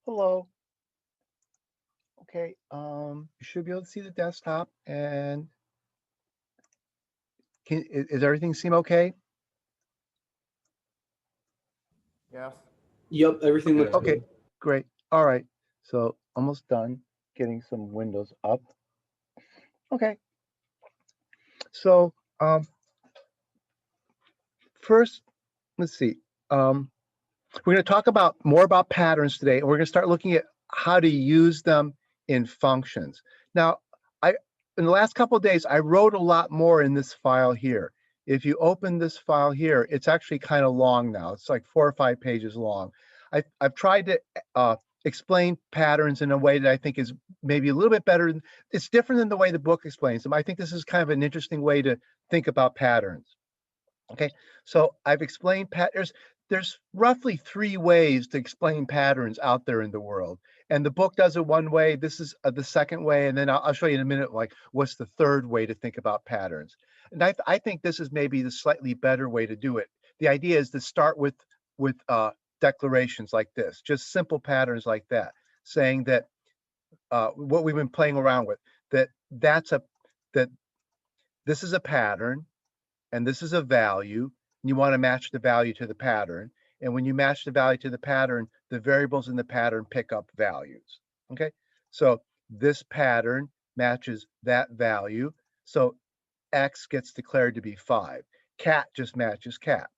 Hello. Okay, you should be able to see the desktop and is everything seem okay? Yes. Yep, everything looks Okay, good. great. All right. So almost done getting some windows up. Okay. So first, let's see. We're going to talk about more about patterns today, and we're going to start looking at how to use them in functions. Now, I in the last couple of days, I wrote a lot more in this file here. If you open this file here, it's actually kind of long now. It's like 4 or 5 pages long. I've tried to explain patterns in a way that I think is maybe a little bit better. It's different than the way the book explains them. I think this is kind of an interesting way to think about patterns. Okay, so I've explained patterns. There's roughly 3 ways to explain patterns out there in the world. And the book does it one way. This is the second way. And then I'll show you in a minute, like, what's the third way to think about patterns. And I think this is maybe the slightly better way to do it. The idea is to start with declarations like this, just simple patterns like that, saying that what we've been playing around with, that that this is a pattern and this is a value, and you want to match the value to the pattern. And when you match the value to the pattern, the variables in the pattern pick up values. Okay, so this pattern matches that value. So X gets declared to be 5. Cat just matches cat.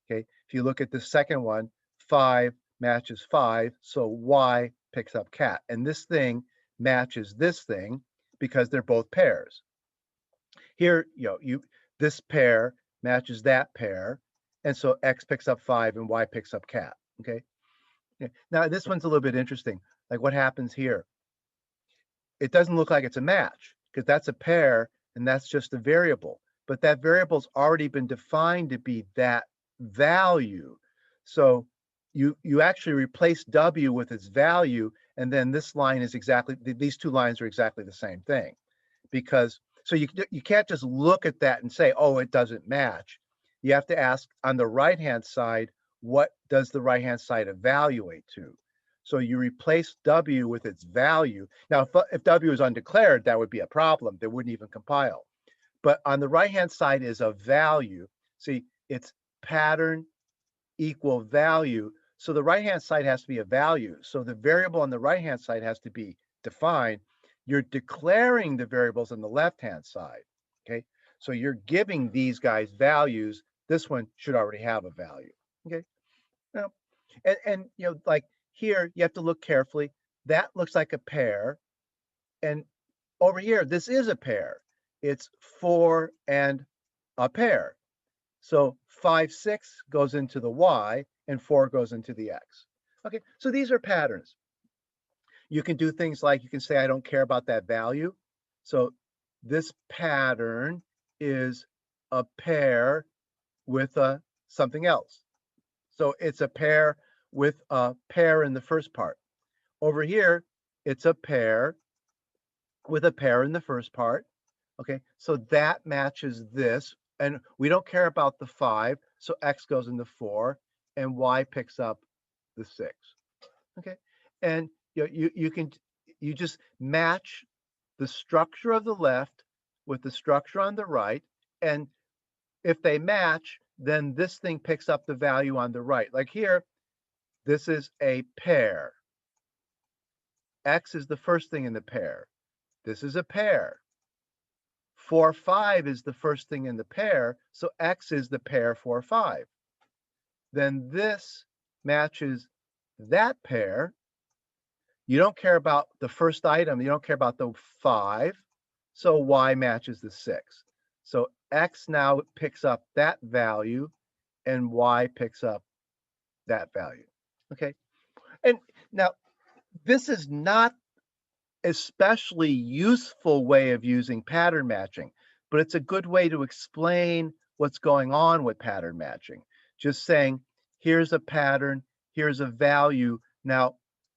Okay, if you look at the second one, 5 matches 5, so Y picks up cat. And this thing matches this thing because they're both pairs. Here, this pair matches that pair, and so X picks up 5 and Y picks up cat. Okay. Yeah. Now this one's a little bit interesting. Like what happens here? It doesn't look like it's a match because that's a pair and that's just a variable. But that variable's already been defined to be that value. So you actually replace W with its value, and then this line is exactly, these two lines are exactly the same thing. Because so you can't just look at that and say, oh, it doesn't match. You have to ask on the right hand side, what does the right hand side evaluate to? So you replace W with its value. Now, if W is undeclared, that would be a problem. They wouldn't even compile. But on the right hand side is a value. See, it's pattern equal value. So the right hand side has to be a value. So the variable on the right hand side has to be defined. You're declaring the variables on the left hand side. Okay, so you're giving these guys values. This one should already have a value. Okay, now, and like here, you have to look carefully. That looks like a pair, and over here, this is a pair. It's 4 and a pair. So 5, 6 goes into the Y and 4 goes into the X. Okay, so these are patterns. You can do things like you can say, I don't care about that value. So this pattern is a pair with something else. So it's a pair with a pair in the first part. Over here, it's a pair with a pair in the first part. Okay, so that matches this. And we don't care about the 5, so X goes into 4, and Y picks up the 6. Okay, and you just match the structure of the left with the structure on the right, and if they match, then this thing picks up the value on the right. Like here, this is a pair. X is the first thing in the pair. This is a pair. 4, 5 is the first thing in the pair, so X is the pair 4, 5. Then this matches that pair. You don't care about the first item, you don't care about the 5, so Y matches the 6. So X now picks up that value, and Y picks up that value. Okay, and now this is not especially useful way of using pattern matching, but it's a good way to explain what's going on with pattern matching. Just saying, here's a pattern, here's a value. Now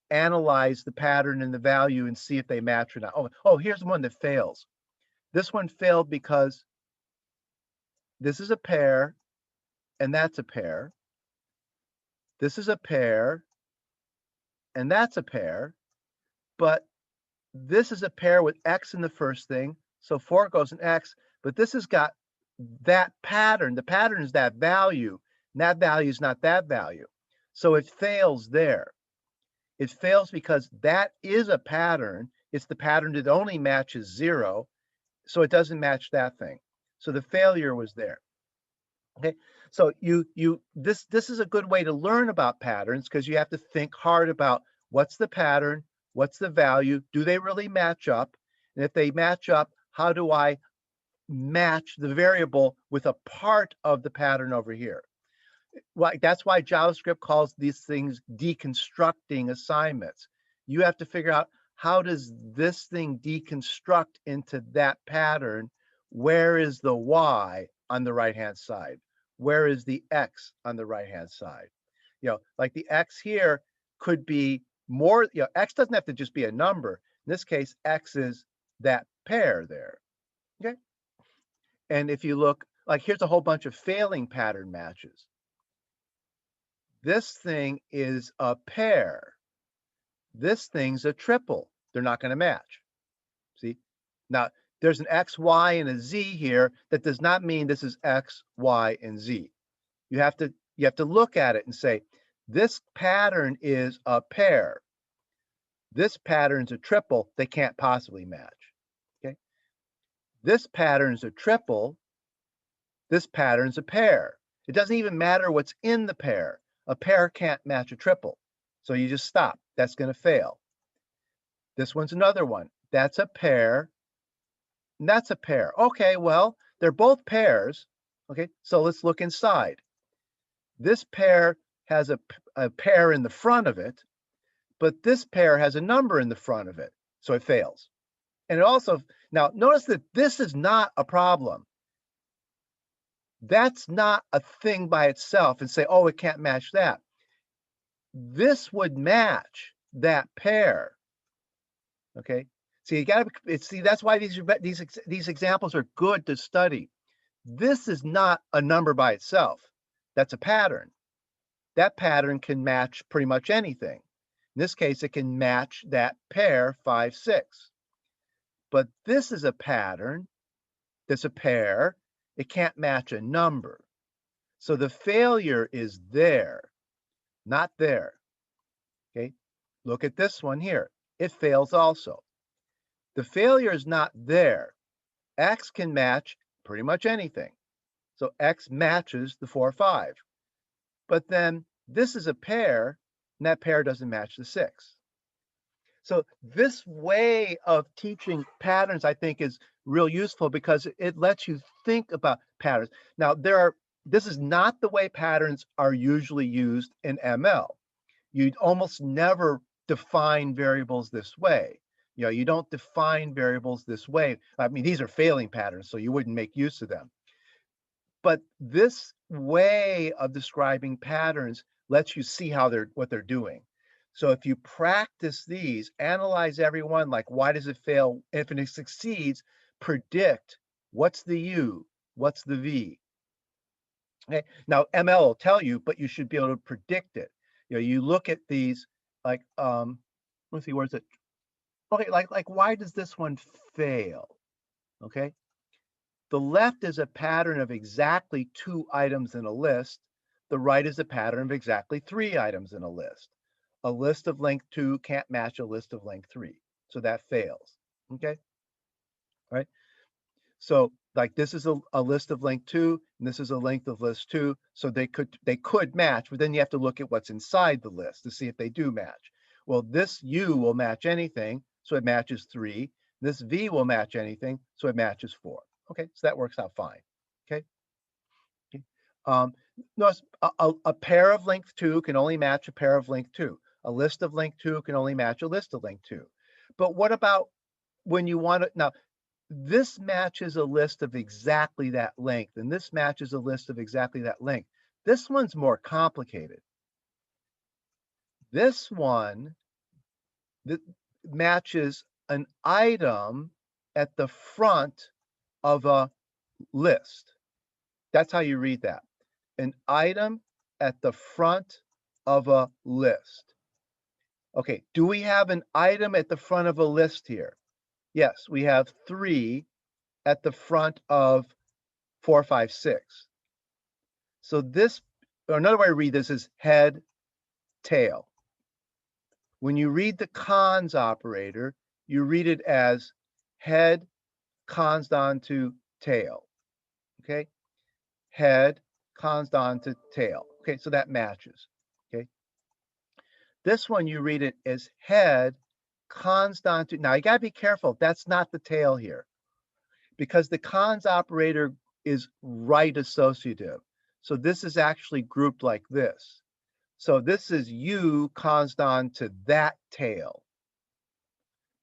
analyze the pattern and the value and see if they match or not. Oh, here's one that fails. This one failed because this is a pair and that's a pair. This is a pair and that's a pair, but this is a pair with X in the first thing, so 4 goes in X, but this has got that pattern. The pattern is that value, and that value is not that value. So it fails there. It fails because that is a pattern. It's the pattern that only matches 0, so it doesn't match that thing. So the failure was there. Okay, so this is a good way to learn about patterns, because you have to think hard about what's the pattern, what's the value, do they really match up? And if they match up, how do I match the variable with a part of the pattern over here? Well, that's why JavaScript calls these things deconstructing assignments. You have to figure out, how does this thing deconstruct into that pattern? Where is the Y on the right-hand side? Where is the X on the right-hand side? Like the X here could be more, X doesn't have to just be a number. In this case, X is that pair there, okay? And if you look, like here's a whole bunch of failing pattern matches. This thing is a pair. This thing's a triple. They're not going to match. See? Now, there's an X, Y, and a Z here. That does not mean this is X, Y, and Z. You have to look at it and say, this pattern is a pair. This pattern's a triple. They can't possibly match. Okay? This pattern's a triple. This pattern's a pair. It doesn't even matter what's in the pair. A pair can't match a triple. So you just stop. That's going to fail. This one's another one. That's a pair. And that's a pair. Okay, well, they're both pairs. Okay, so let's look inside. This pair has a pair in the front of it, but this pair has a number in the front of it. So it fails. And it also, now notice that this is not a problem. That's not a thing by itself and say, oh, it can't match that. This would match that pair. Okay. So you got to see, that's why these examples are good to study. This is not a number by itself. That's a pattern. That pattern can match pretty much anything. In this case, it can match that pair 5, 6. But this is a pattern. That's a pair. It can't match a number. So the failure is there, not there. Okay. Look at this one here. It fails also. The failure is not there. X can match pretty much anything. So X matches the 4, 5. But then this is a pair, and that pair doesn't match the 6. So this way of teaching patterns, I think, is real useful because it lets you think about patterns. Now, this is not the way patterns are usually used in ML. You'd almost never define variables this way. You don't define variables this way. I mean, these are failing patterns, so you wouldn't make use of them. But this way of describing patterns lets you see what they're doing. So if you practice these, analyze every one, like why does it fail? If it succeeds, predict what's the U, what's the V. Okay. Now ML will tell you, but you should be able to predict it. You look at these like let's see, where's it? Okay, like why does this one fail? Okay. The left is a pattern of exactly 2 items in a list. The right is a pattern of exactly 3 items in a list. A list of length 2 can't match a list of length 3. So that fails. Okay. All right. So like this is a list of length 2, and this is a length of list 2. So they could match, but then you have to look at what's inside the list to see if they do match. Well, this U will match anything, so it matches 3. This V will match anything, so it matches 4. Okay, so that works out fine. Okay. Notice a pair of length 2 can only match a pair of length 2. A list of length 2 can only match a list of length 2. But what about when you want to, now this matches a list of exactly that length, and this matches a list of exactly that length. This one's more complicated. This one that matches an item at the front of a list. That's how you read that. An item at the front of a list. Okay, do we have an item at the front of a list here? Yes, we have 3 at the front of 4, 5, 6. So this, or another way to read this is head, tail. When you read the cons operator, you read it as head cons on to tail. Okay, head cons on to tail. Okay, so that matches. Okay, this one you read it as head cons on to. Now you got to be careful. That's not the tail here because the cons operator is right associative. So this is actually grouped like this. So this is U const on to that tail.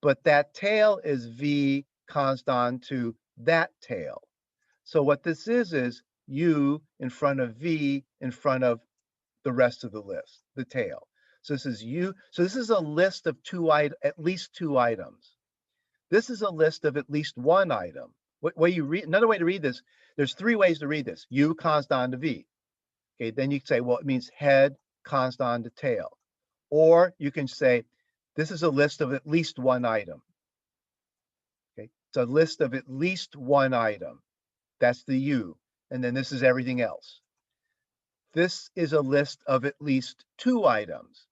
But that tail is V const on to that tail. So what this is U in front of V in front of the rest of the list, the tail. So this is U. So this is a list of at least 2 items. This is a list of at least 1 item. Another way to read this, there's 3 ways to read this. U const on to V. Okay, then you can say, well, it means head const on to tail. Or you can say, this is a list of at least 1 item. Okay, it's a list of at least 1 item. That's the U. And then this is everything else. This is a list of at least 2 items.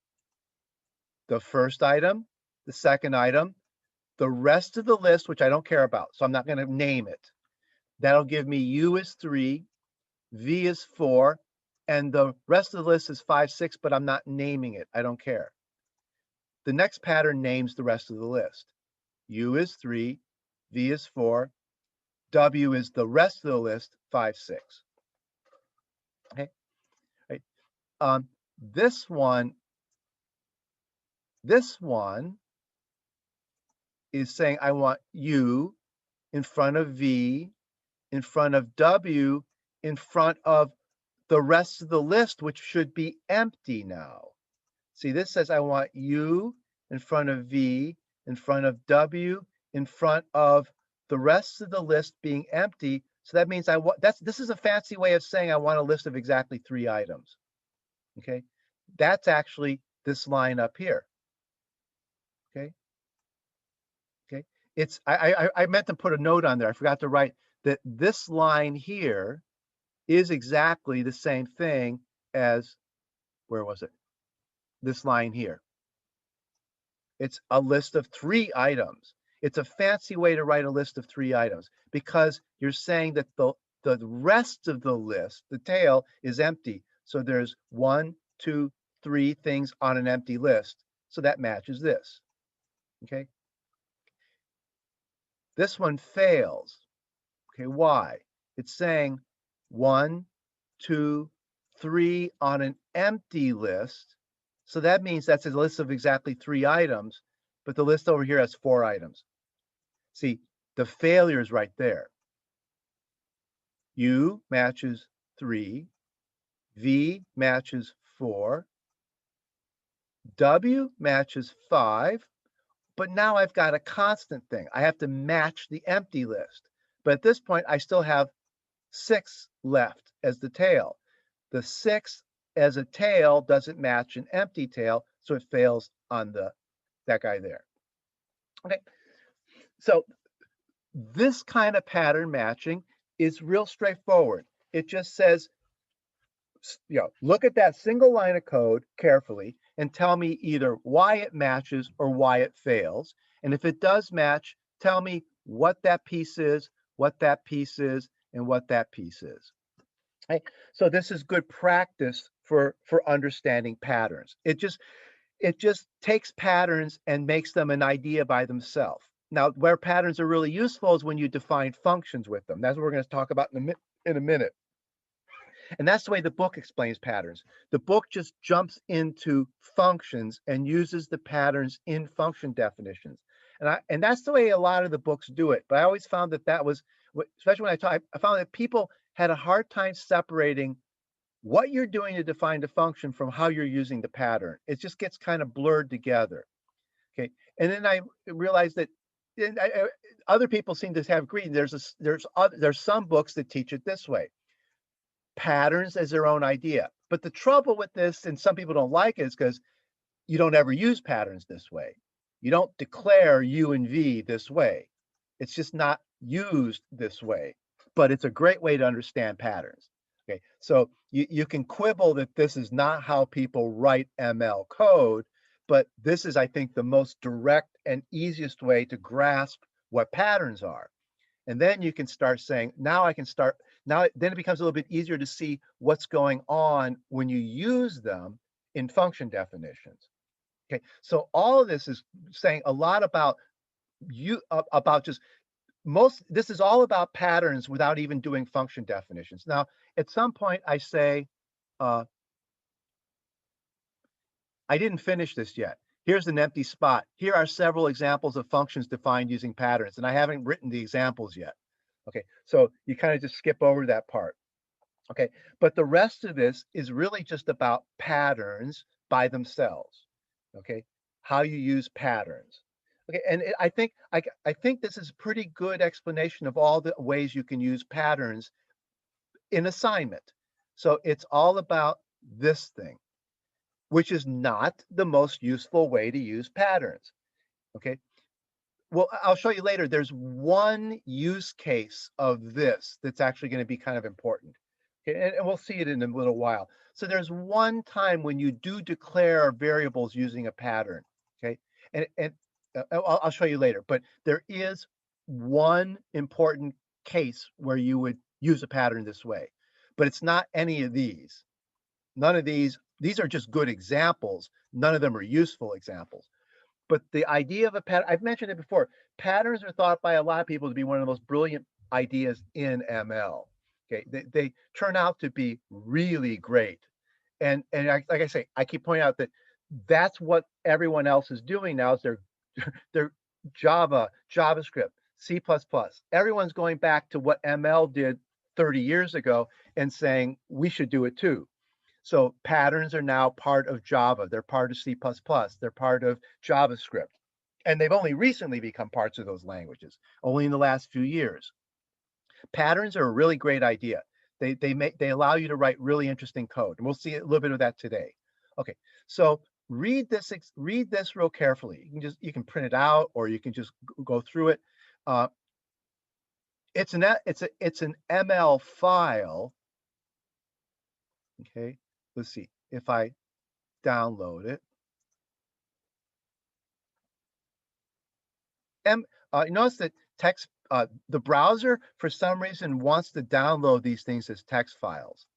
The first item, the second item, the rest of the list, which I don't care about, so I'm not going to name it. That'll give me U is 3, V is 4, and the rest of the list is 5, 6, but I'm not naming it. I don't care. The next pattern names the rest of the list. U is 3, V is 4, W is the rest of the list, 5, 6. Okay, right. This one is saying I want U in front of V, in front of W, in front of the rest of the list, which should be empty now. See, this says I want U in front of V, in front of W, in front of the rest of the list being empty. So that means this is a fancy way of saying I want a list of exactly 3 items. Okay, that's actually this line up here. Okay. Okay. I meant to put a note on there. I forgot to write that this line here is exactly the same thing as, where was it? This line here. It's a list of 3 items. It's a fancy way to write a list of 3 items because you're saying that the rest of the list, the tail, is empty. So there's 1, 2, 3 things on an empty list. So that matches this. Okay. This one fails. Okay, why? It's saying 1, 2, 3 on an empty list. So that means that's a list of exactly 3 items, but the list over here has 4 items. See, the failure is right there. U matches 3, V matches 4, W matches 5, but now I've got a constant thing. I have to match the empty list. But at this point, I still have 6 left as the tail. The 6 as a tail doesn't match an empty tail, so it fails on that guy there. Okay, so this kind of pattern matching is real straightforward. It just says, look at that single line of code carefully and tell me either why it matches or why it fails. And if it does match, tell me what that piece is, what that piece is, and what that piece is. Okay? So this is good practice for understanding patterns. It just takes patterns and makes them an idea by themselves. Now, where patterns are really useful is when you define functions with them. That's what we're going to talk about in a minute. And that's the way the book explains patterns. The book just jumps into functions and uses the patterns in function definitions. And that's the way a lot of the books do it. But I always found that was, especially when I found that people had a hard time separating what you're doing to define the function from how you're using the pattern. It just gets kind of blurred together. Okay, and then I realized that other people seem to have agreed. There's some books that teach it this way. Patterns as their own idea. But the trouble with this, and some people don't like it, is because you don't ever use patterns this way. You don't declare U and V this way. It's just not used this way, but it's a great way to understand patterns. Okay, so you can quibble that this is not how people write ML code, but this is, I think, the most direct and easiest way to grasp what patterns are. And then you can start saying, now I can start, now then it becomes a little bit easier to see what's going on when you use them in function definitions. Okay, so all of this is saying a lot about about just this is all about patterns without even doing function definitions. Now, at some point I say, uh, I didn't finish this yet. Here's an empty spot. Here are several examples of functions defined using patterns, and I haven't written the examples yet. Okay, so you kind of just skip over that part. Okay, but the rest of this is really just about patterns by themselves. Okay, how you use patterns. Okay, and I think this is a pretty good explanation of all the ways you can use patterns in assignment. So it's all about this thing, which is not the most useful way to use patterns. Okay, well, I'll show you later. There's one use case of this that's actually going to be kind of important. Okay, and we'll see it in a little while. So there's one time when you do declare variables using a pattern. Okay, and I'll show you later. But there is one important case where you would use a pattern this way, but it's not any of these. None of these. These are just good examples. None of them are useful examples. But the idea of a pattern, I've mentioned it before, patterns are thought by a lot of people to be one of the most brilliant ideas in ML. Okay, they turn out to be really great. And like I say, I keep pointing out that that's what everyone else is doing now is they're Java, JavaScript, C++. Everyone's going back to what ML did 30 years ago and saying we should do it too. So patterns are now part of Java. They're part of C++. They're part of JavaScript. And they've only recently become parts of those languages, only in the last few years. Patterns are a really great idea. They allow you to write really interesting code. And we'll see a little bit of that today. Okay, so read this real carefully. You can print it out or you can just go through it. It's an ML file. Okay, let's see if I download it. Notice that the browser for some reason wants to download these things as text files.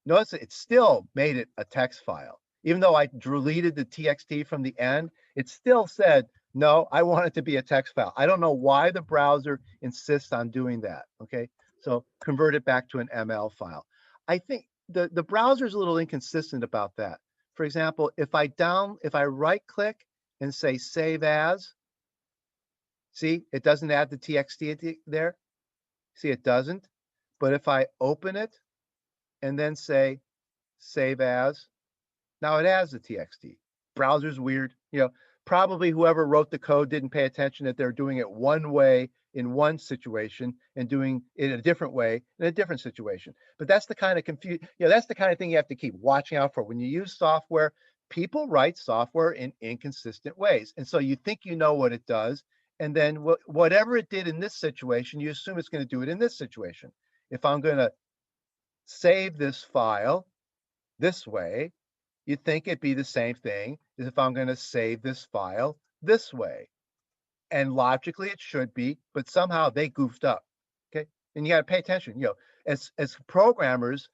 Notice that it still made it a text file. Even though I deleted the txt from the end, it still said, no, I want it to be a text file. I don't know why the browser insists on doing that. Okay, so convert it back to an ML file. I think the browser is a little inconsistent about that. For example, if I right click and say save as, see, it doesn't add the txt there. See, it doesn't. But if I open it and then say save as, now it adds the txt. Browser's weird. Probably whoever wrote the code didn't pay attention that they're doing it one way in one situation and doing it a different way in a different situation. But that's the kind of that's the kind of thing you have to keep watching out for. When you use software, people write software in inconsistent ways. And so you think you know what it does, and then whatever it did in this situation, you assume it's going to do it in this situation. If I'm going to save this file this way, you'd think it'd be the same thing as if I'm going to save this file this way. And logically it should be, but somehow they goofed up. Okay, and you got to pay attention. As programmers,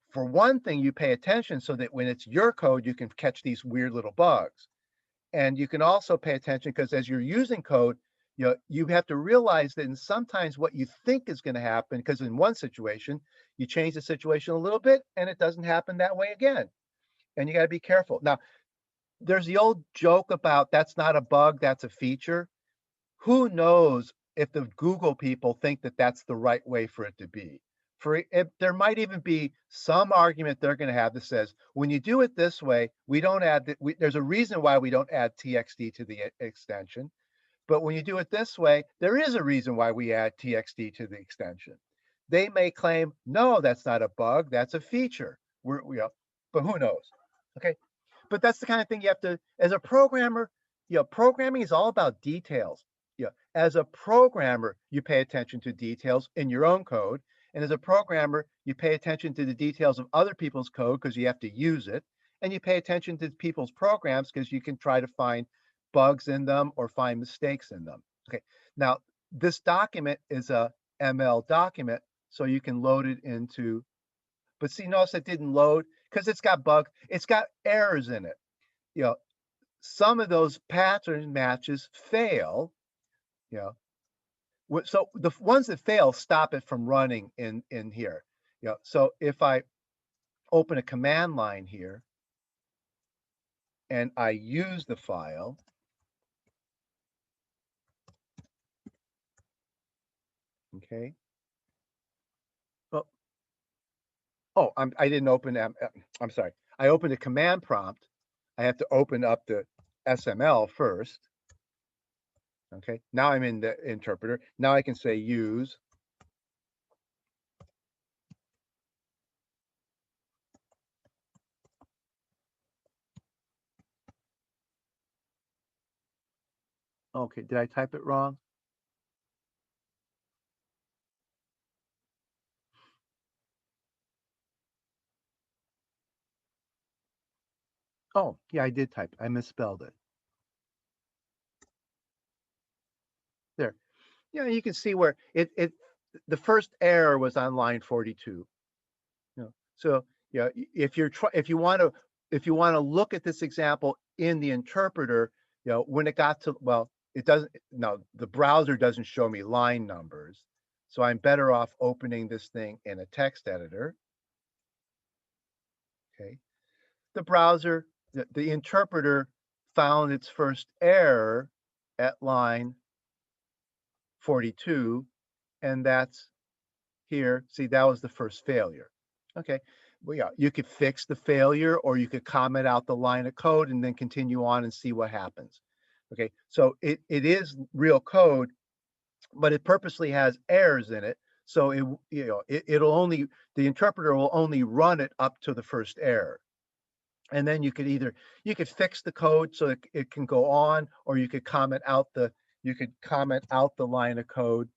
for one thing, you pay attention so that when it's your code, you can catch these weird little bugs. And you can also pay attention because as you're using code, you have to realize that sometimes what you think is going to happen, because in one situation, you change the situation a little bit and it doesn't happen that way again. And you got to be careful. Now, there's the old joke about that's not a bug, that's a feature. Who knows if the Google people think that that's the right way for it to be? There might even be some argument they're going to have that says, when you do it this way, we don't add there's a reason why we don't add txt to the extension. But when you do it this way, there is a reason why we add txt to the extension. They may claim, no, that's not a bug, that's a feature. But who knows? Okay. but that's the kind of thing you have to, as a programmer, programming is all about details. As a programmer, you pay attention to details in your own code. And as a programmer, you pay attention to the details of other people's code because you have to use it. And you pay attention to people's programs because you can try to find bugs in them or find mistakes in them. Okay. Now, this document is a ML document, so you can load it into, but see, notice it didn't load because it's got errors in it. Some of those pattern matches fail. So the ones that fail stop it from running in here. So if I open a command line here and I use the file, okay. Well, I didn't open. I'm sorry. I opened a command prompt. I have to open up the SML first. Okay. Now I'm in the interpreter. Now I can say use. Okay. Did I type it wrong? Oh, yeah, I did type it. I misspelled it. There. You can see where the first error was on line 42. So if you want to look at this example in the interpreter, when it got to, well, it doesn't, no, the browser doesn't show me line numbers. So I'm better off opening this thing in a text editor. Okay. The browser, the interpreter found its first error at line 42, and that's here. See, that was the first failure. Okay. Well, yeah, you could fix the failure or you could comment out the line of code and then continue on and see what happens. Okay. So it is real code, but it purposely has errors in it. So the interpreter will only run it up to the first error. And then you could fix the code so it can go on, or you could comment out the line of code.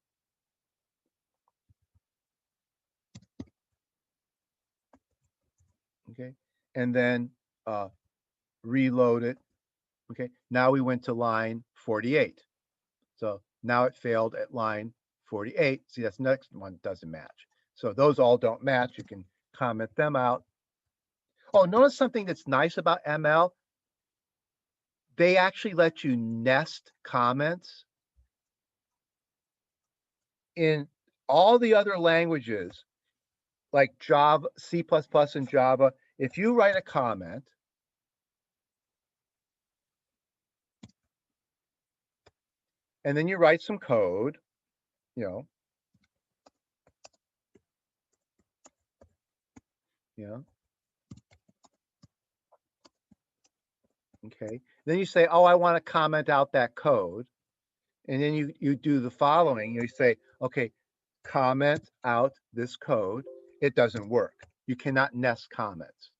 Okay. And then reload it. Okay. Now we went to line 48. So now it failed at line 48. See, that's the next one doesn't match. So those all don't match. You can comment them out. Oh, notice something that's nice about ML. They actually let you nest comments. In all the other languages, like Java, C++ and Java, if you write a comment, and then you write some code, okay. Then you say, oh, I want to comment out that code. And then you do the following. You say, okay, comment out this code. It doesn't work. You cannot nest comments.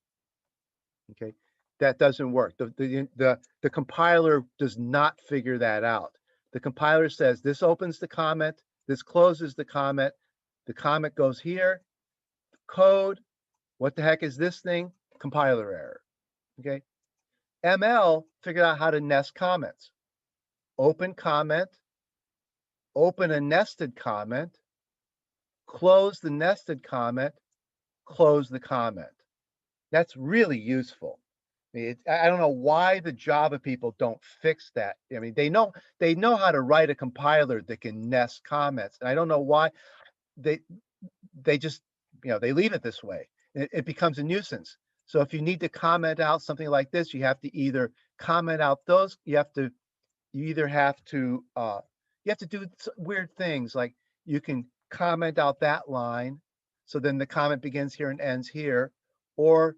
Okay, that doesn't work. The compiler does not figure that out. The compiler says this opens the comment, this closes the comment goes here, code, what the heck is this thing? Compiler error. Okay. ML figured out how to nest comments. Open comment, open a nested comment, close the nested comment, close the comment. That's really useful. I don't know why the Java people don't fix that. I mean, they know how to write a compiler that can nest comments, and I don't know why they just they leave it this way. It becomes a nuisance. So if you need to comment out something like this, you have to either comment out those. You either have to do weird things, like you can comment out that line, so then the comment begins here and ends here, or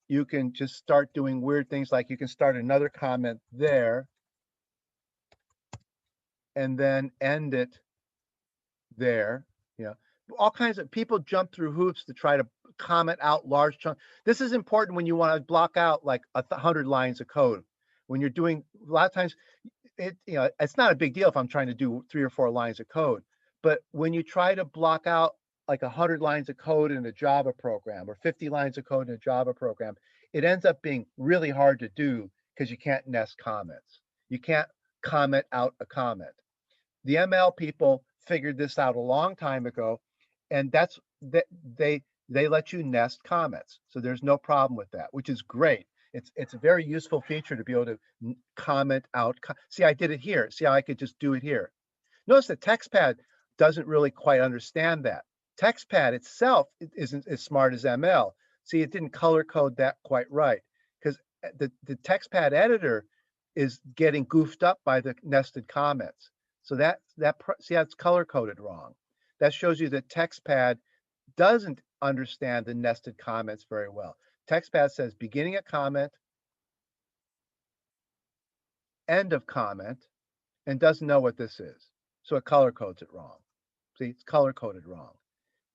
you can just start doing weird things, like you can start another comment there and then end it there. all kinds of people jump through hoops to try to comment out large chunks. This is important when you want to block out like 100 lines of code. When you're doing, a lot of times, it's not a big deal if I'm trying to do 3 or 4 lines of code, but when you try to block out like 100 lines of code in a Java program or 50 lines of code in a Java program, it ends up being really hard to do because you can't nest comments. You can't comment out a comment. The ML people figured this out a long time ago, and that's that they let you nest comments. So there's no problem with that, which is great. It's a very useful feature to be able to comment out. See, I did it here. See how I could just do it here. Notice that TextPad doesn't really quite understand that. TextPad itself isn't as smart as ML. See, it didn't color code that quite right because the TextPad editor is getting goofed up by the nested comments. So see how it's color coded wrong. That shows you that TextPad doesn't understand the nested comments very well. TextPad says beginning a comment, end of comment, and doesn't know what this is. So it color codes it wrong. See, it's color coded wrong.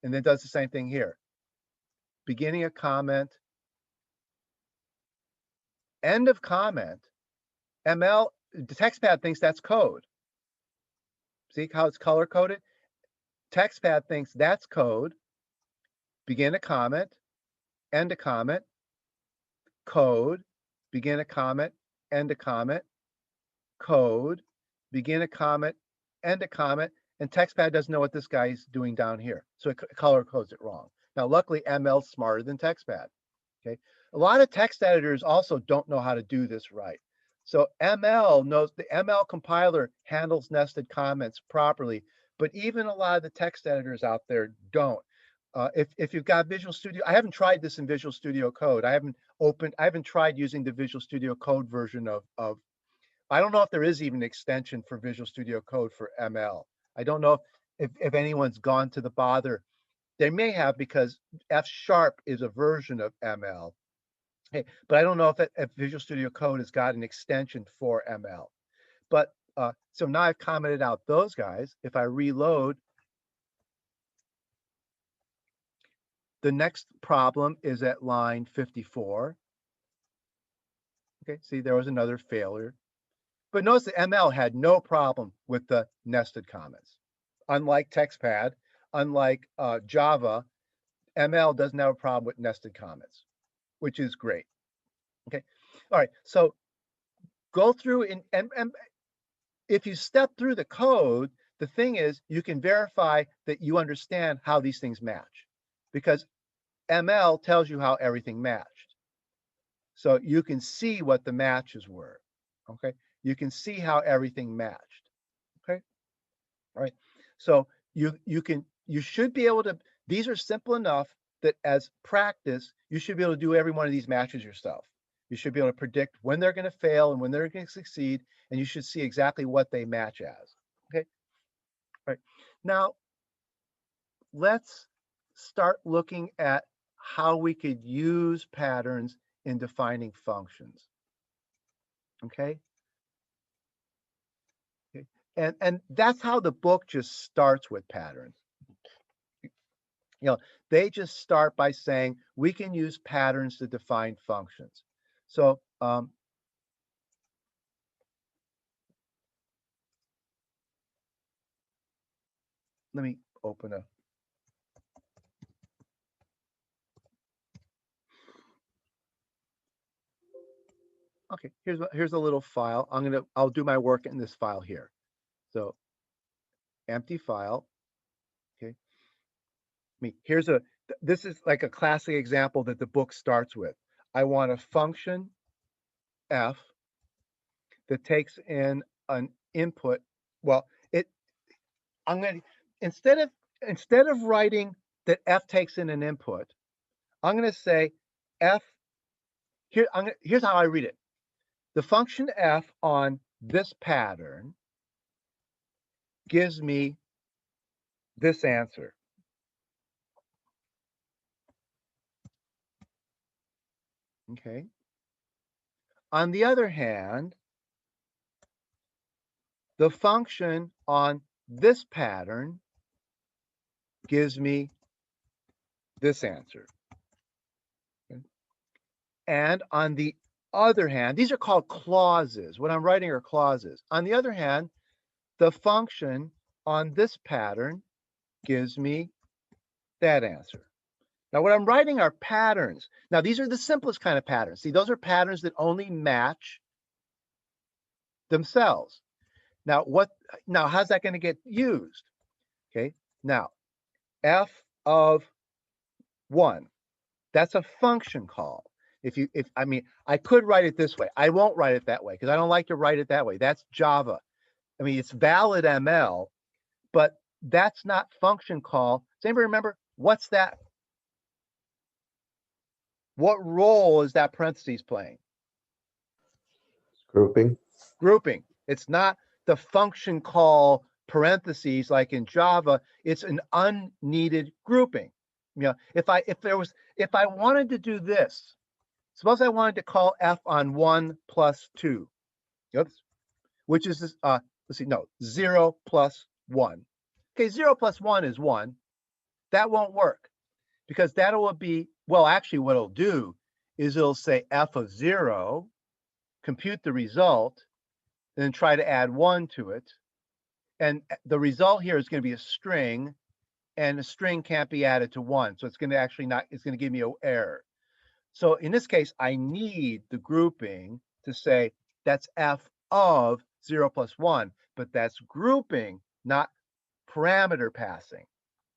And then it does the same thing here. Beginning a comment, end of comment, ML, the TextPad thinks that's code. See how it's color coded? TextPad thinks that's code. Begin a comment, end a comment, code, begin a comment, end a comment, code, begin a comment, end a comment, and TextPad doesn't know what this guy is doing down here. So it color codes it wrong. Now, luckily, ML's smarter than TextPad. Okay. A lot of text editors also don't know how to do this right. So ML knows, the ML compiler handles nested comments properly, but even a lot of the text editors out there don't. If you've got Visual Studio, I haven't tried this in Visual Studio Code. I haven't tried using the Visual Studio Code version of I don't know if there is even an extension for Visual Studio Code for ML. I don't know if anyone's gone to the bother. They may have because F# is a version of ML. Hey, but I don't know if Visual Studio Code has got an extension for ML. But so now I've commented out those guys. If I reload, the next problem is at line 54. Okay, see, there was another failure. But notice that ML had no problem with the nested comments. Unlike TextPad, unlike Java, ML doesn't have a problem with nested comments, which is great. Okay, all right, so go through and if you step through the code, the thing is you can verify that you understand how these things match because ML tells you how everything matched. So you can see what the matches were, okay? You can see how everything matched, okay? All right, so you should be able to, these are simple enough that as practice, you should be able to do every one of these matches yourself. You should be able to predict when they're going to fail and when they're going to succeed, and you should see exactly what they match as, okay? All right, now let's start looking at how we could use patterns in defining functions, okay? And that's how the book just starts with patterns. They just start by saying we can use patterns to define functions. So let me open a. Okay, here's a little file. I'll do my work in this file here. So empty file. Okay. This is like a classic example that the book starts with. I want a function f that takes in an input. Well, I'm going to instead of writing that f takes in an input, I'm going to say f here. Here's how I read it. The function f on this pattern gives me this answer. Okay. On the other hand, the function on this pattern gives me this answer. Okay. And on the other hand, these are called clauses. What I'm writing are clauses. On the other hand, the function on this pattern gives me that answer. Now, what I'm writing are patterns. Now, these are the simplest kind of patterns. See, those are patterns that only match themselves. Now, how's that going to get used? Okay, now, f of 1, that's a function call. I could write it this way. I won't write it that way because I don't like to write it that way. That's Java. I mean, it's valid ML, but that's not function call. Does anybody remember what's that? What role is that parentheses playing? Grouping. Grouping. It's not the function call parentheses like in Java. It's an unneeded grouping. You know, if I wanted to do this, suppose I wanted to call f on 1 plus 2, oops, which is this, let's see, no, 0 plus 1. Okay, 0 plus 1 is 1. That won't work because that will be, well, actually what it'll do is it'll say f of 0, compute the result, and then try to add 1 to it. And the result here is going to be a string, and a string can't be added to 1. So it's going to actually not, it's going to give me an error. So in this case, I need the grouping to say that's f of 0 plus 1, but that's grouping, not parameter passing.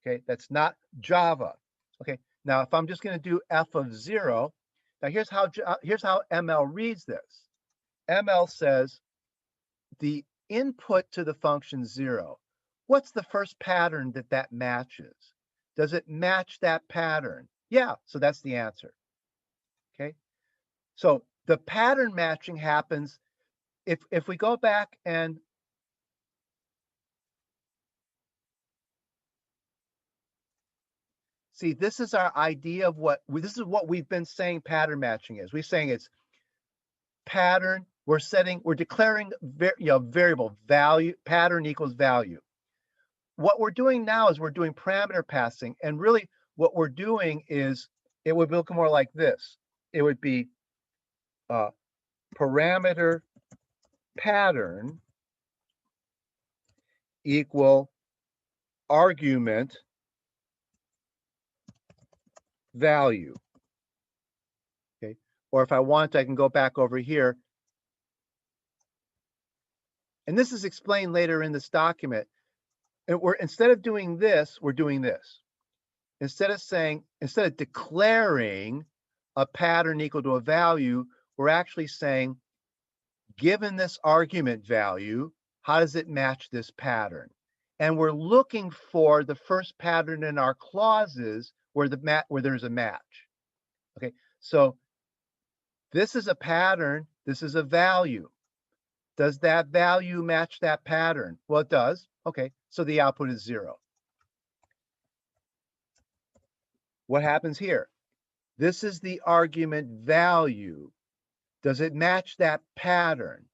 Okay, that's not Java. Okay, now if I'm just going to do f of 0, now here's how ML reads this. ML says the input to the function 0. What's the first pattern that matches? Does it match that pattern? Yeah, so that's the answer. Okay, so the pattern matching happens if we go back and see, this is our idea of this is what we've been saying pattern matching is. We're saying it's pattern, we're declaring variable value, pattern equals value. What we're doing now is we're doing parameter passing, and really what we're doing is it would look more like this. It would be parameter pattern equal argument value. Okay, or if I want, I can go back over here. And this is explained later in this document. And instead of doing this, we're doing this. Instead of declaring a pattern equal to a value, we're actually saying, given this argument value, how does it match this pattern? And we're looking for the first pattern in our clauses where there's a match. Okay, so this is a pattern, this is a value. Does that value match that pattern? Well, it does. Okay, so the output is 0. What happens here? This is the argument value. Does it match that pattern?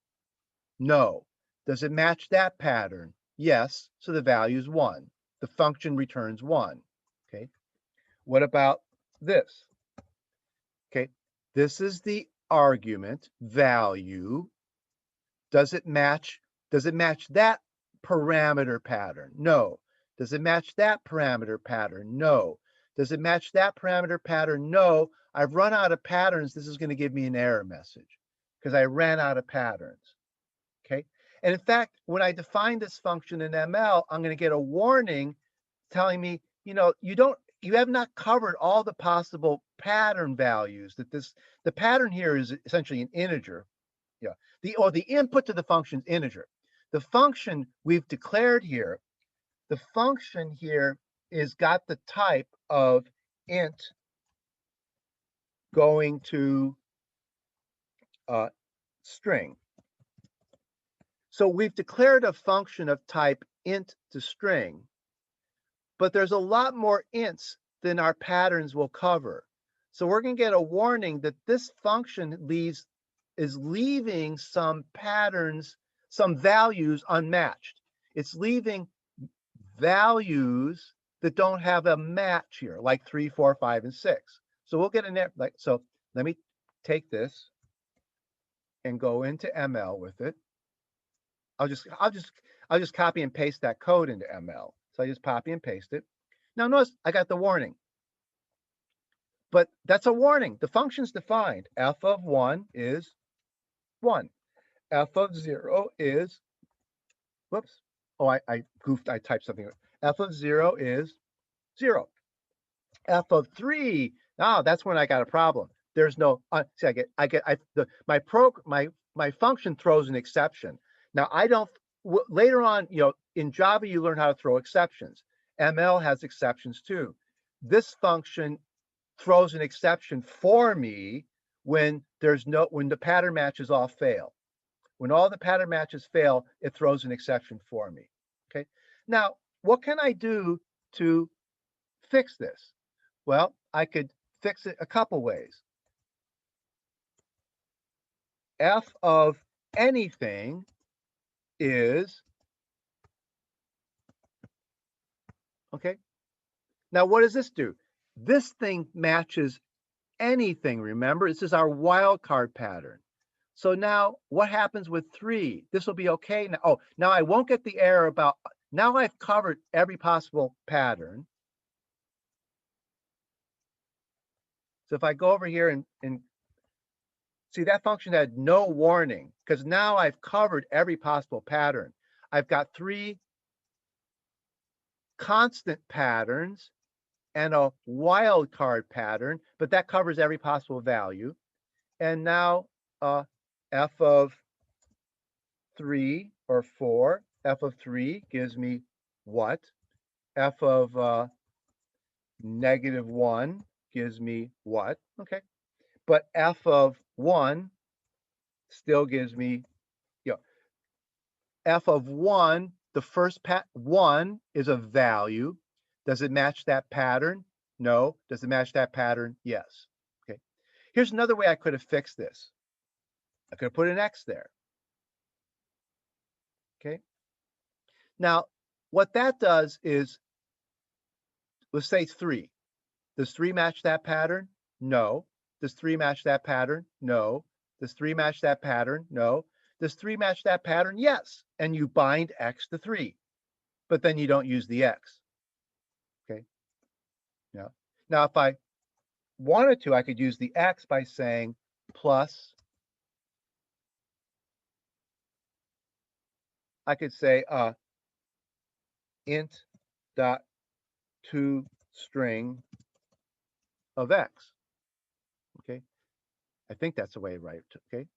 No. Does it match that pattern? Yes, so the value is 1. The function returns 1. Okay. What about this? Okay, this is the argument value. Does it match that parameter pattern? No. Does it match that parameter pattern? No. Does it match that parameter pattern? No. I've run out of patterns. This is going to give me an error message because I ran out of patterns. Okay. And in fact, when I define this function in ML, I'm going to get a warning telling me, you have not covered all the possible pattern values the pattern here is essentially an integer. Yeah, the input to the function is integer. The function we've declared here, the function here is got the type of int going to string. So we've declared a function of type int to string, but there's a lot more ints than our patterns will cover. So we're going to get a warning that this function is leaving some patterns, some values unmatched. It's leaving values that don't have a match here, like 3, 4, 5, and 6. So we'll get in there. Like, so let me take this and go into ML with it. I'll just copy and paste that code into ML. So I just copy and paste it. Now notice I got the warning. But that's a warning. The function's defined. F of 1 is 1. F of 0 is, whoops. Oh, I goofed. I typed something. F of 0 is 0. F of 3. Now that's when I got a problem. There's no, see, my function throws an exception. Now I don't, later on, in Java, you learn how to throw exceptions. ML has exceptions too. This function throws an exception for me when the pattern matches all fail. When all the pattern matches fail, it throws an exception for me. Okay. Now, what can I do to fix this? Well, I could fix it a couple ways. F of anything is, okay. Now, what does this do? This thing matches anything, remember? This is our wildcard pattern. So now what happens with 3? This will be okay. Now, oh, now I won't get the error about, now I've covered every possible pattern. So if I go over here and see, that function had no warning because now I've covered every possible pattern. I've got 3 constant patterns and a wildcard pattern, but that covers every possible value. And now f of 3 or 4, f of 3 gives me what? F of -1 gives me what? Okay. But f of 1 still gives me, f of 1, the first 1 is a value. Does it match that pattern? No. Does it match that pattern? Yes. Okay. Here's another way I could have fixed this. I could have put an X there. Okay. Now, what that does is, let's say 3. Does 3 match that pattern? No. Does 3 match that pattern? No. Does 3 match that pattern? No. Does 3 match that pattern? Yes. And you bind X to 3, but then you don't use the X. Okay. Yeah. Now, if I wanted to, I could use the X by saying plus, I could say int dot to string of X. Okay. I think that's the way to write it. Okay.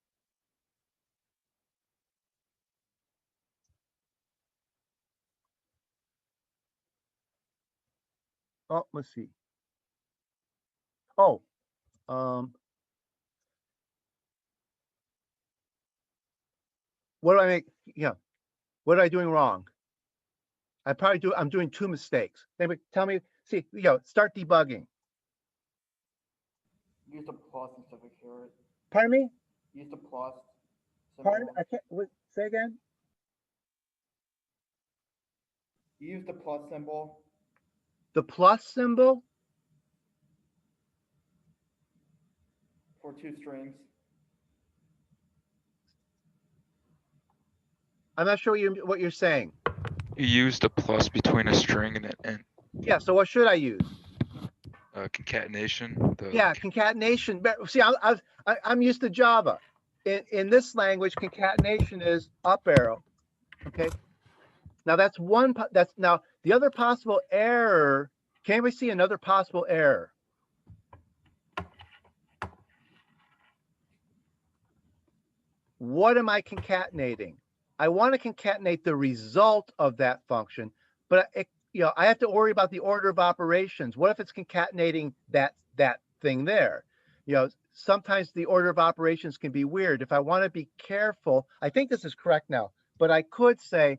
Oh, let's see. Oh, what do I make? Yeah. What am I doing wrong? I'm doing 2 mistakes. Maybe tell me, see, start debugging. Use the plus instead of a caret. Pardon me? Use the plus symbol. Pardon? I can't, say again? Use the plus symbol. The plus symbol? For 2 strings. I'm not sure what you're saying. You use the plus between a string and an int. Yeah, so what should I use? Concatenation. Yeah, concatenation. See, I'm used to Java. In this language, concatenation is up arrow. Okay. Now that's one. Now the other possible error. Can we see another possible error? What am I concatenating? I want to concatenate the result of that function, but I have to worry about the order of operations. What if it's concatenating that thing there? Sometimes the order of operations can be weird. If I want to be careful, I think this is correct now, but I could say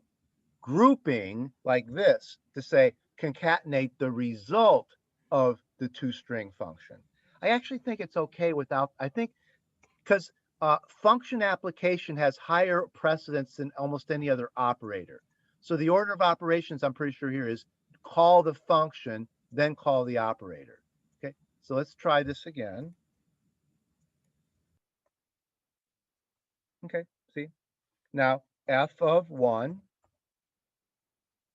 grouping like this to say concatenate the result of the 2-string function. I actually think it's okay without, I think, because function application has higher precedence than almost any other operator. So the order of operations, I'm pretty sure here, is call the function, then call the operator. Okay, so let's try this again. Okay, see? Now, f of 1,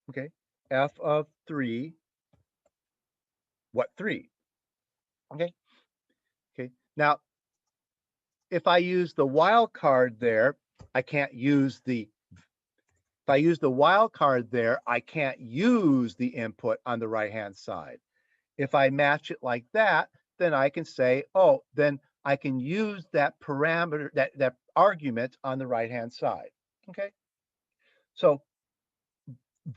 okay, f of 3, what 3? Okay, okay. Now, if I use the wildcard there, I can't use the, if I use the wildcard there, I can't use the input on the right-hand side. If I match it like that, then I can say, oh, then I can use that parameter, that argument on the right-hand side. Okay, so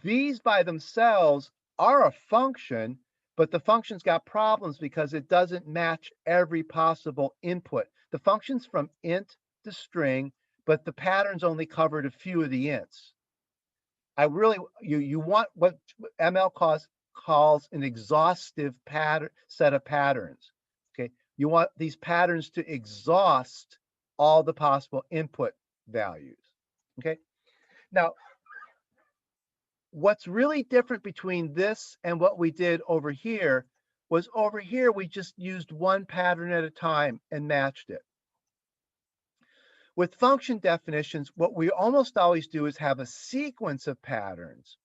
these by themselves are a function, but the function's got problems because it doesn't match every possible input. The function's from int to string, but the pattern's only covered a few of the ints. I really, you want what ML calls an exhaustive pattern set of patterns. Okay, you want these patterns to exhaust all the possible input values. Okay, now what's really different between this and what we did over here was over here we just used one pattern at a time and matched it. With function definitions, what we almost always do is have a sequence of patterns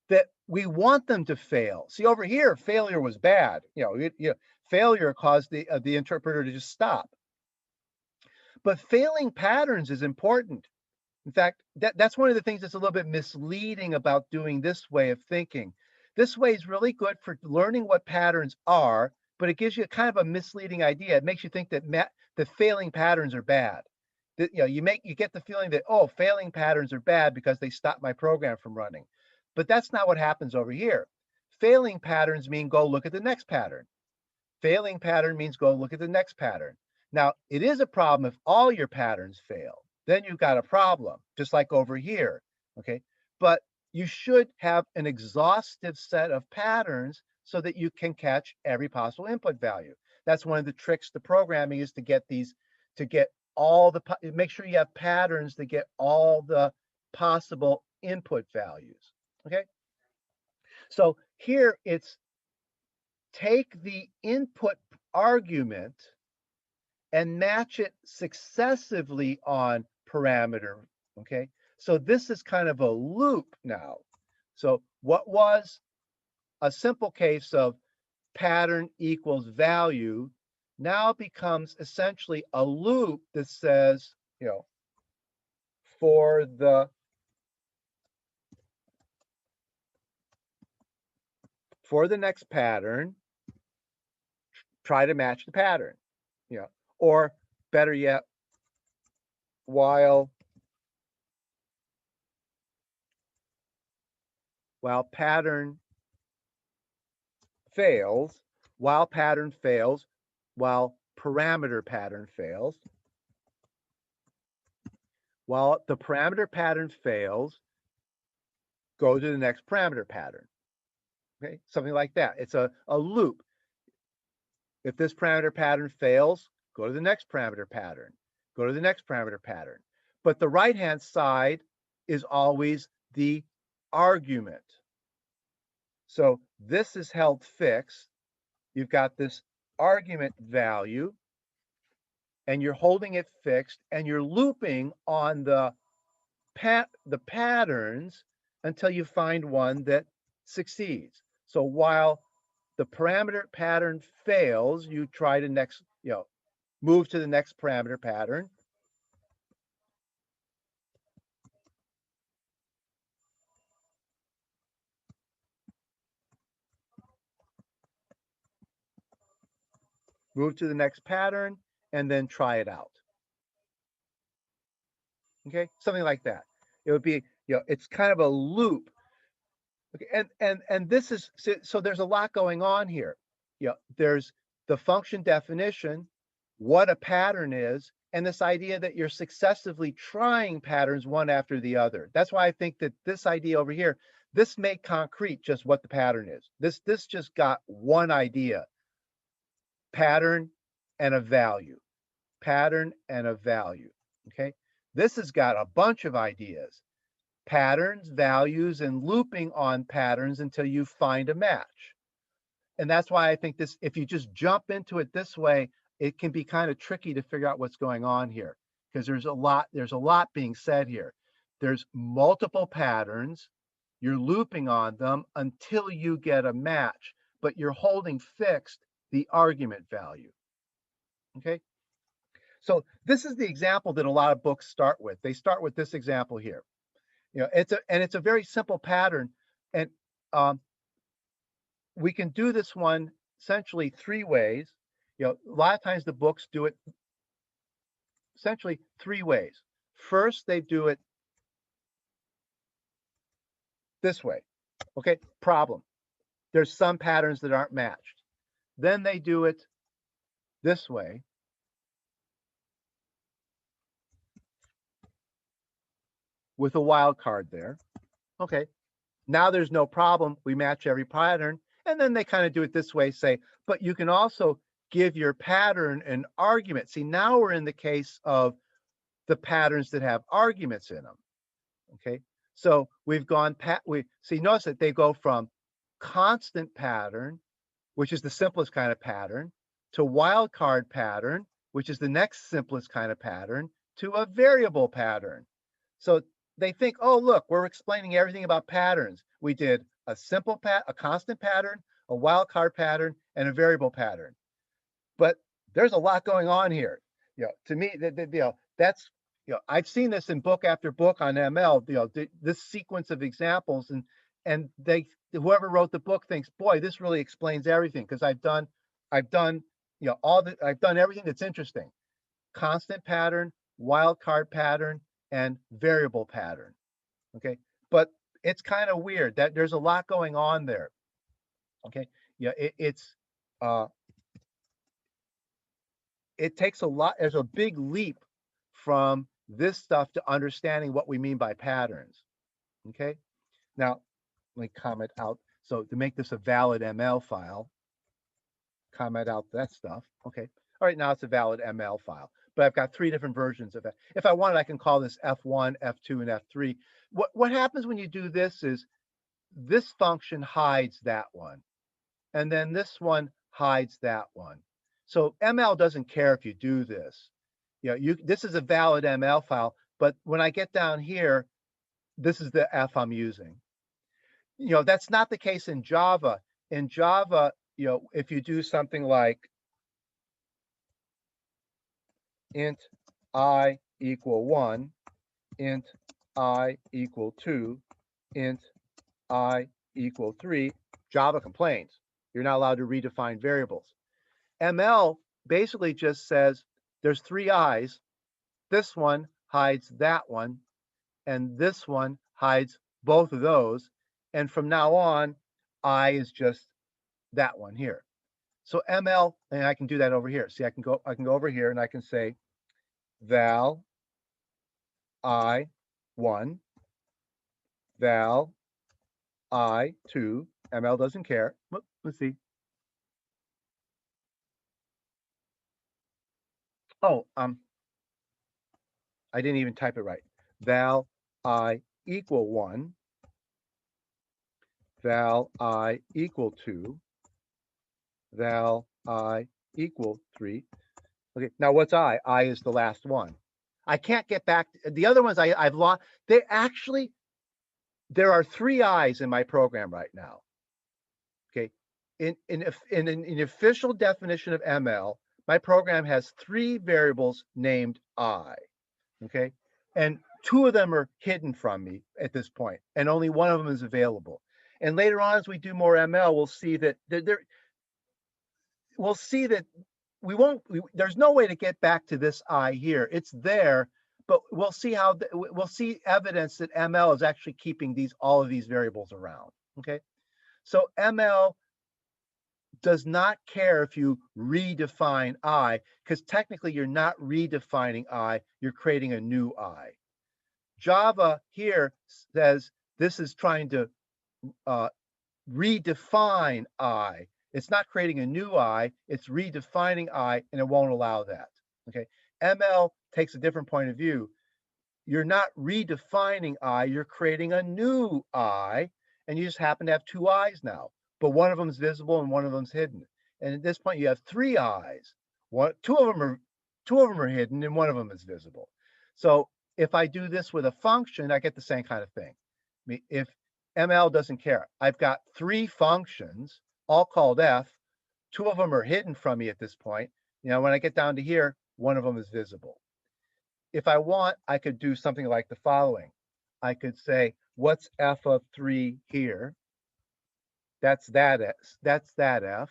that we want them to fail. See, over here, failure was bad. Failure caused the interpreter to just stop. But failing patterns is important. In fact, that's one of the things that's a little bit misleading about doing this way of thinking. This way is really good for learning what patterns are, but it gives you kind of a misleading idea. It makes you think that the failing patterns are bad. That, you get the feeling that, oh, failing patterns are bad because they stop my program from running. But that's not what happens over here. Failing patterns mean go look at the next pattern. Failing pattern means go look at the next pattern. Now, it is a problem if all your patterns fail. Then you've got a problem, just like over here, okay? But you should have an exhaustive set of patterns so that you can catch every possible input value. That's one of the tricks to programming is to get all the, make sure you have patterns that get all the possible input values, okay? So here it's take the input argument and match it successively on parameter, okay? So this is kind of a loop now. So what was a simple case of pattern equals value now becomes essentially a loop that says, for the next pattern, try to match the pattern, or better yet, while pattern fails, while parameter pattern fails, while the parameter pattern fails, go to the next parameter pattern. Okay, something like that. It's a loop. If this parameter pattern fails, go to the next parameter pattern, go to the next parameter pattern. But the right-hand side is always the argument. So this is held fixed. You've got this argument value, and you're holding it fixed, and you're looping on the patterns until you find one that succeeds. So while the parameter pattern fails, you try to move to the next parameter pattern. Move to the next pattern and then try it out. Okay, something like that. It would be, it's kind of a loop. Okay, and this is, so there's a lot going on here. There's the function definition, what a pattern is, and this idea that you're successively trying patterns one after the other. That's why I think that this idea over here, this made concrete just what the pattern is. This just got one idea, pattern and a value, pattern and a value, okay? This has got a bunch of ideas. patterns, values, and looping on patterns until you find a match. And that's why I think this, if you just jump into it this way, it can be kind of tricky to figure out what's going on here, because there's a lot being said here. There's multiple patterns, you're looping on them until you get a match, but you're holding fixed the argument value. Okay, so this is the example that a lot of books start with. They start with this example here. You know, it's a very simple pattern, and we can do this one essentially three ways. You know, a lot of times the books do it essentially three ways. First, they do it this way. Okay, problem. There's some patterns that aren't matched. Then they do it this way. With a wild card there. Okay, now there's no problem. We match every pattern. And then they kind of do it this way, say, but you can also give your pattern an argument. See, now we're in the case of the patterns that have arguments in them. Okay, so we've gone, notice that they go from constant pattern, which is the simplest kind of pattern, to wildcard pattern, which is the next simplest kind of pattern, to a variable pattern. So they think, oh, look, we're explaining everything about patterns. We did a simple a constant pattern, a wildcard pattern, and a variable pattern. But there's a lot going on here. You know, to me, that's, you know, I've seen this in book after book on ML. You know, this sequence of examples, and whoever wrote the book thinks, boy, this really explains everything, because I've done, you know, I've done everything that's interesting. Constant pattern, wildcard pattern, and variable pattern. Okay, but it's kind of weird that there's a lot going on there. Okay, yeah, it takes a lot. There's a big leap from this stuff to understanding what we mean by patterns. Okay, now let me comment out. So to make this a valid ML file, comment out that stuff. Okay, all right, now it's a valid ML file. But I've got three different versions of it. If I wanted, I can call this F1, F2, and F3. What happens when you do this is this function hides that one, and then this one hides that one. So ML doesn't care if you do this. You know, this is a valid ML file, but when I get down here, this is the F I'm using. You know, that's not the case in Java. In Java, you know, if you do something like int I equal 1, int I equal 2, int I equal 3, Java complains. You're not allowed to redefine variables. ML basically just says there's three I's. This one hides that one, and this one hides both of those. And from now on, I is just that one here. So ML, and I can do that over here. See, I can go over here and I can say val I1, val I2. ML doesn't care. Let's see. Oh, I didn't even type it right. Val I equal 1, val I equal 2, val I equal 3. Okay, now what's I? I is the last one. I can't get back. The other ones I've lost. They actually, there are three I's in my program right now. Okay, in an official definition of ML, my program has three variables named I. Okay, and two of them are hidden from me at this point, and only one of them is available. And later on, as we do more ML, we'll see that there's no way to get back to this I here. It's there, but we'll see we'll see evidence that ML is actually keeping all of these variables around. Okay, so ML does not care if you redefine I, because technically you're not redefining I, you're creating a new I. Java here says this is trying to redefine I. It's not creating a new I, it's redefining I, and it won't allow that. Okay, ML takes a different point of view. you're not redefining I, you're creating a new I, and you just happen to have two I's now, but one of them is visible and one of them's hidden. And at this point, you have three I's. Two of them are hidden and one of them is visible. So if I do this with a function, I get the same kind of thing. I mean, if ML doesn't care, I've got three functions, all called f. Two of them are hidden from me at this point. You know, when I get down to here, one of them is visible. If I want, I could do something like the following. I could say, what's f of 3 here? That's that f.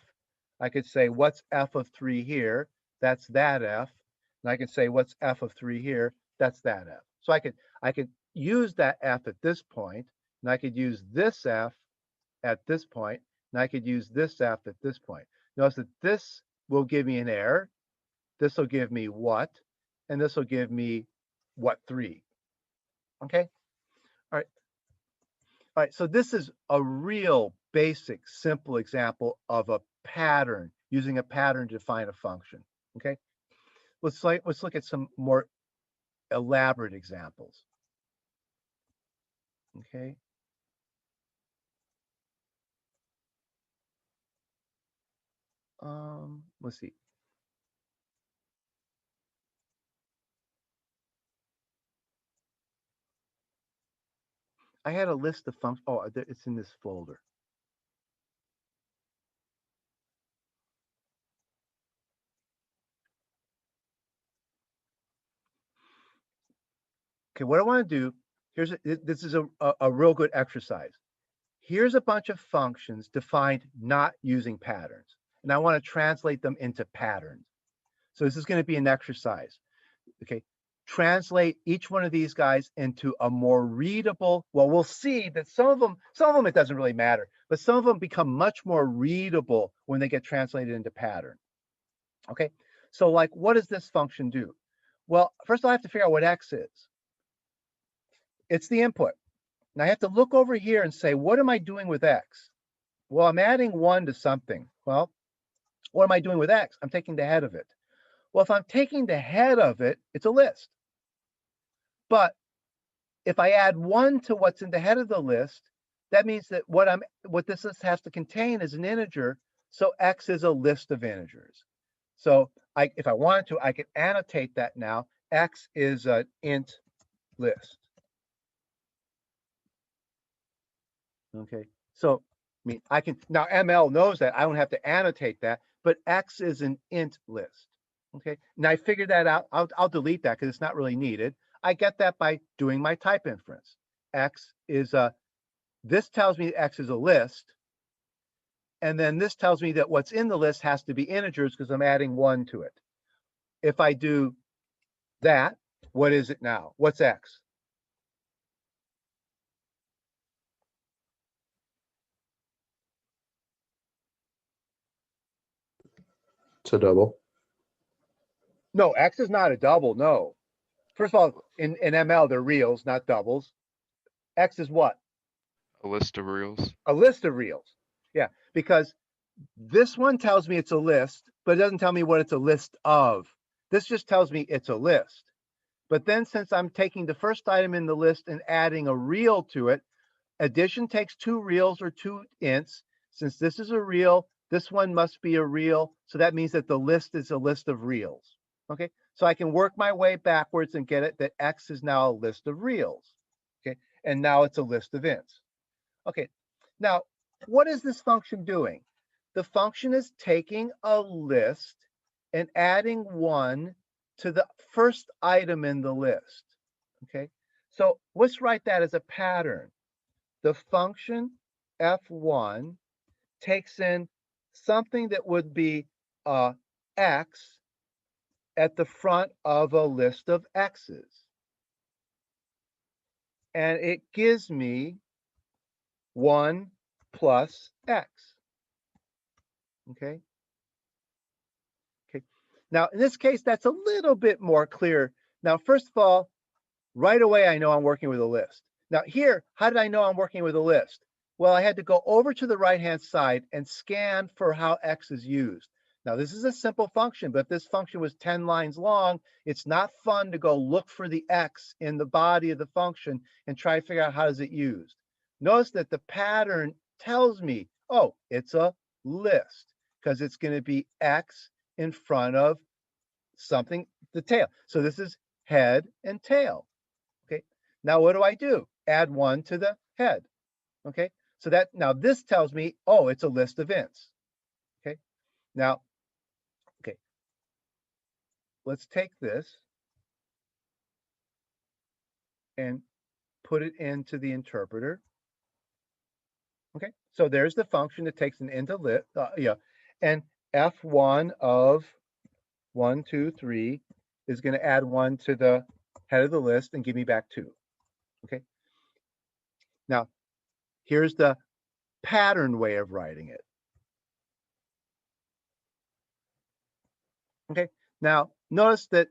I could say, what's f of 3 here? That's that f. And I could say, what's f of 3 here? That's that f. So I could use that f at this point, and I could use this f at this point, and I could use this f at this point. Notice that this will give me an error. This will give me what, and this will give me what 3. Okay. All right. So this is a real basic, simple example of a pattern, using a pattern to define a function. Okay. Let's look at some more elaborate examples. Okay. Let's see. I had a list of functions. Oh, it's in this folder. Okay, what I want to do, this is a real good exercise. Here's a bunch of functions defined not using patterns, and I want to translate them into patterns. So this is going to be an exercise. Okay, translate each one of these guys into a more readable. Well, we'll see that some of them it doesn't really matter, but some of them become much more readable when they get translated into pattern. Okay, so like, what does this function do? Well, first I have to figure out what x is. It's the input. Now I have to look over here and say, what am I doing with x? Well, I'm adding 1 to something. Well, what am I doing with x? I'm taking the head of it. Well, if I'm taking the head of it, it's a list. But if I add 1 to what's in the head of the list, that means that what this list has to contain is an integer. So x is a list of integers. So if I wanted to, I could annotate that now. X is an int list. Okay, so I mean, I can now ML knows that I don't have to annotate that, but X is an int list. Okay, now I figured that out. I'll delete that because it's not really needed. I get that by doing my type inference. X is this tells me X is a list, and then this tells me that what's in the list has to be integers because I'm adding 1 to it. If I do that, what is it now? What's X? It's a double. No, X is not a double. No. First of all, in ML, they're reals, not doubles. X is what? A list of reals. A list of reals. Yeah, because this one tells me it's a list, but it doesn't tell me what it's a list of. This just tells me it's a list. But then since I'm taking the first item in the list and adding a real to it, addition takes 2 reals or 2 ints. Since this is a real, this one must be a real. So that means that the list is a list of reals. Okay, so I can work my way backwards and get it that X is now a list of reals. Okay, and now it's a list of ints. Okay, now what is this function doing? The function is taking a list and adding 1 to the first item in the list. Okay, so let's write that as a pattern. The function f1 takes in something that would be x at the front of a list of x's. And it gives me 1 plus x. Okay. Okay. Now, in this case, that's a little bit more clear. Now, first of all, right away, I know I'm working with a list. Now here, how did I know I'm working with a list? Well, I had to go over to the right-hand side and scan for how x is used. Now, this is a simple function, but if this function was 10 lines long, it's not fun to go look for the x in the body of the function and try to figure out how is it used. Notice that the pattern tells me, oh, it's a list, because it's going to be x in front of something, the tail. So this is head and tail. Okay. Now what do? Add 1 to the head. Okay. So that now this tells me, oh, it's a list of ints. Okay. Now, okay. Let's take this and put it into the interpreter. Okay. So there's the function that takes an int list, and f1 of 1, 2, 3 is going to add 1 to the head of the list and give me back 2. Okay. Now, here's the pattern way of writing it. Okay. Now, notice that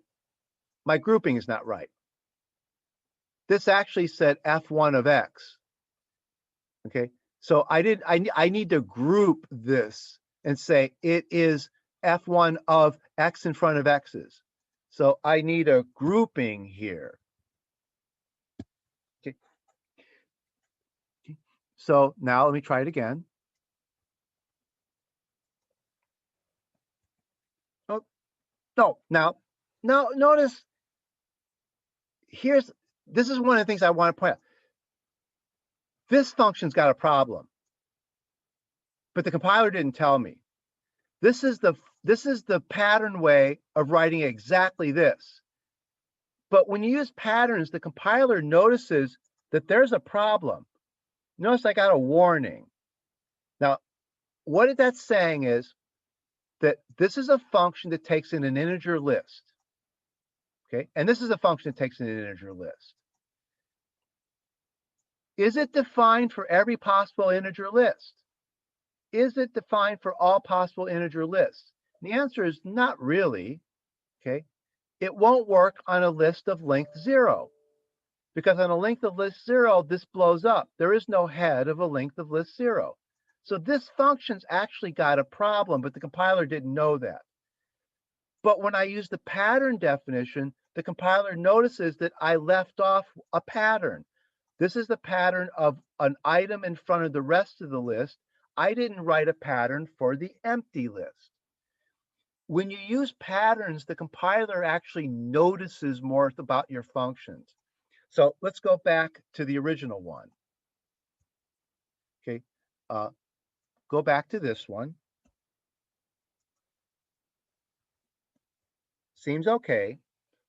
my grouping is not right. This actually said f1 of x. Okay. So I need to group this and say it is f1 of x in front of x's. So I need a grouping here. Okay. So now let me try it again. Oh, no, now notice this is one of the things I want to point out. This function's got a problem, but the compiler didn't tell me. This is the pattern way of writing exactly this. But when you use patterns, the compiler notices that there's a problem. Notice I got a warning. Now, what that's saying is that this is a function that takes in an integer list. Okay, and this is a function that takes in an integer list. Is it defined for every possible integer list? Is it defined for all possible integer lists? And the answer is not really. Okay, it won't work on a list of length 0, because on a length of list 0, this blows up. There is no head of a length of list 0. So this function's actually got a problem, but the compiler didn't know that. But when I use the pattern definition, the compiler notices that I left off a pattern. This is the pattern of an item in front of the rest of the list. I didn't write a pattern for the empty list. When you use patterns, the compiler actually notices more about your functions. So let's go back to the original one. Okay, go back to this one. Seems okay.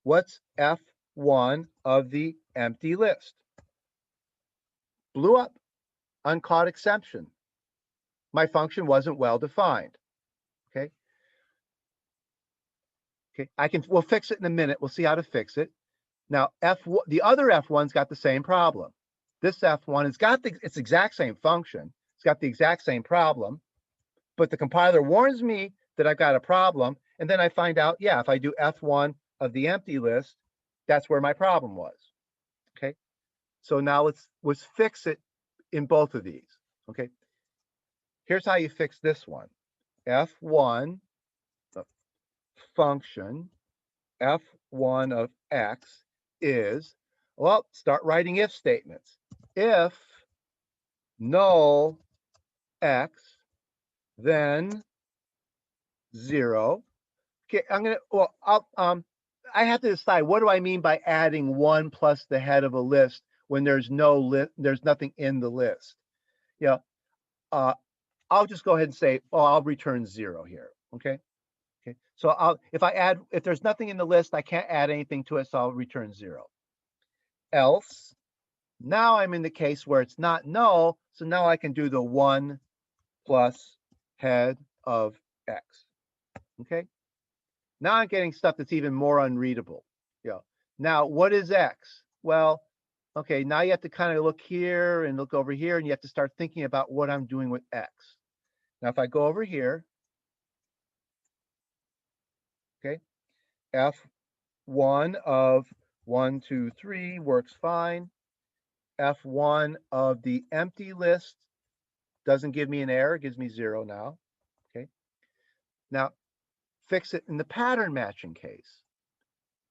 What's f1 of the empty list? Blew up, uncaught exception. My function wasn't well defined. Okay. Okay, we'll fix it in a minute. We'll see how to fix it. Now, the other F1's got the same problem. This F1 has got its exact same function. It's got the exact same problem, but the compiler warns me that I've got a problem, and then I find out, yeah, if I do F1 of the empty list, that's where my problem was. Okay, so now let's fix it in both of these. Okay, here's how you fix this one. F1 function f1 of x is, well, start writing if statements. If null x, then 0. Okay, I have to decide, what do I mean by adding 1 plus the head of a list when there's nothing in the list? Yeah, I'll just go ahead and say, oh, I'll return 0 here. Okay. Okay, so if there's nothing in the list, I can't add anything to it, so I'll return 0. Else, now I'm in the case where it's not null, so now I can do the 1 plus head of x. Okay, now I'm getting stuff that's even more unreadable. Yeah. Now, what is x? Well, okay, now you have to kind of look here and look over here, and you have to start thinking about what I'm doing with x. Now, if I go over here, okay, f1 of 1, 2, 3 works fine. F1 of the empty list doesn't give me an error, it gives me 0 now. Okay. Now, fix it in the pattern matching case.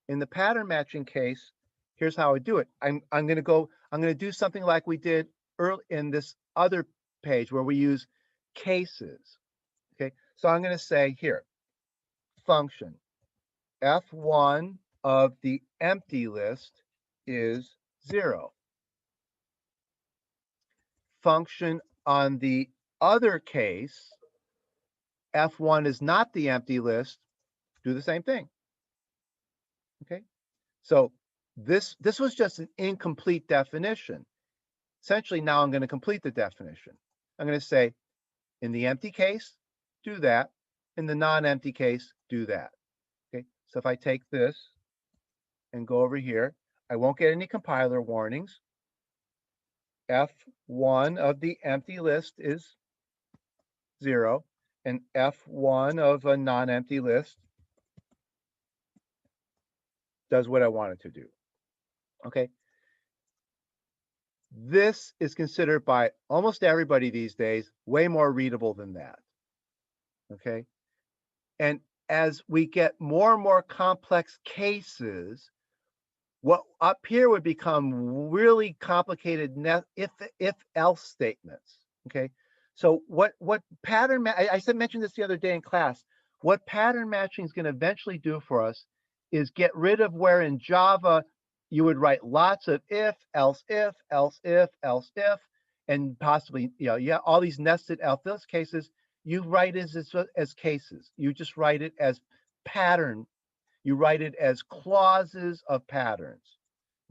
In the pattern matching case, here's how I do it. I'm going to do something like we did early in this other page where we use cases. Okay, so I'm going to say here, function f1 of the empty list is 0. Function on the other case, f1 is not the empty list, do the same thing. Okay, so this was just an incomplete definition. Essentially, now I'm going to complete the definition. I'm going to say, in the empty case, do that. In the non-empty case, do that. Okay, so if I take this and go over here, I won't get any compiler warnings. F1 of the empty list is 0, and F1 of a non-empty list does what I want it to do. Okay. This is considered by almost everybody these days way more readable than that. Okay. And as we get more and more complex cases, what up here would become really complicated if else statements. Okay. So what pattern I mentioned this the other day in class. What pattern matching is going to eventually do for us is get rid of where in Java you would write lots of if, else if, else if, else if, and possibly, all these nested else cases. You write as cases. You just write it as pattern. You write it as clauses of patterns.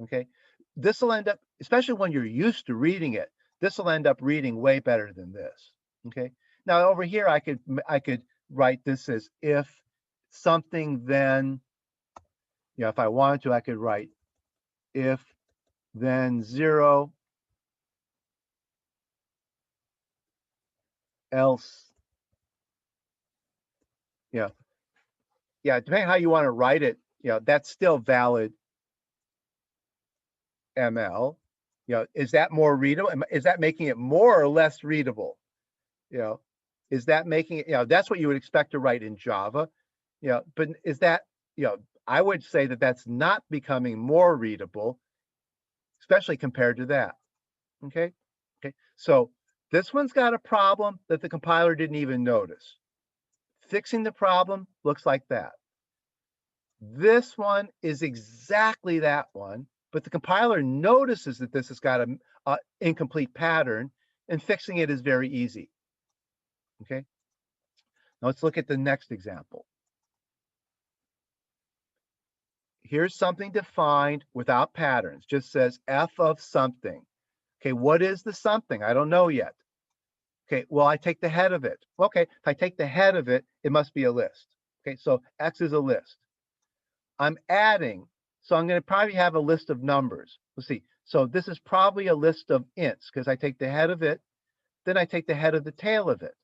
Okay. This will end up, especially when you're used to reading it, this will end up reading way better than this. Okay. Now over here, I could write this as if something, then, if I wanted to, I could write if then 0 else. Depending on how you want to write it, that's still valid ML. Is that more readable? Is that making it more or less readable? Is that making it, that's what you would expect to write in Java. But is that, I would say that that's not becoming more readable, especially compared to that. Okay. So this one's got a problem that the compiler didn't even notice. Fixing the problem looks like that. This one is exactly that one, but the compiler notices that this has got an incomplete pattern, and fixing it is very easy. Okay. Now let's look at the next example. Here's something defined without patterns, just says f of something. Okay, what is the something? I don't know yet. Okay, well, I take the head of it. Okay, if I take the head of it, it must be a list. Okay, so X is a list. I'm adding, so I'm going to probably have a list of numbers. Let's see. So this is probably a list of ints because I take the head of it, then I take the head of the tail of it.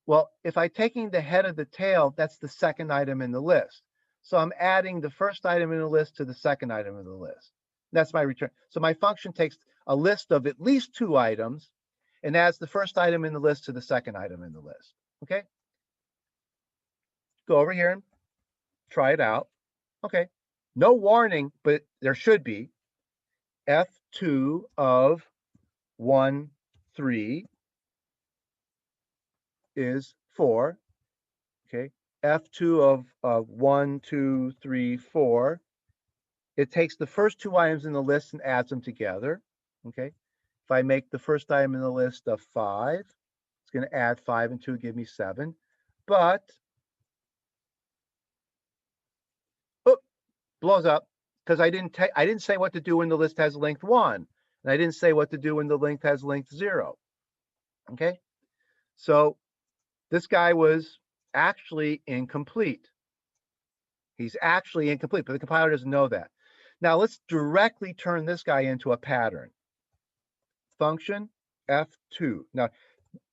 Well, if I'm taking the head of the tail, that's the second item in the list. So I'm adding the first item in the list to the second item in the list. That's my return. So my function takes a list of at least 2 items and adds the first item in the list to the second item in the list. Okay. Go over here and try it out. Okay. No warning, but there should be. F2 of 1, 3 is 4. Okay. F2 of 1, 2, 3, 4. It takes the first 2 items in the list and adds them together. Okay. If I make the first item in the list of 5, it's going to add 5 and 2, give me 7. But blows up because I didn't say what to do when the list has length 1, and I didn't say what to do when the length has length 0. Okay. So this guy was actually incomplete. He's actually incomplete, but the compiler doesn't know that. Now let's directly turn this guy into a pattern. Function F2. Now,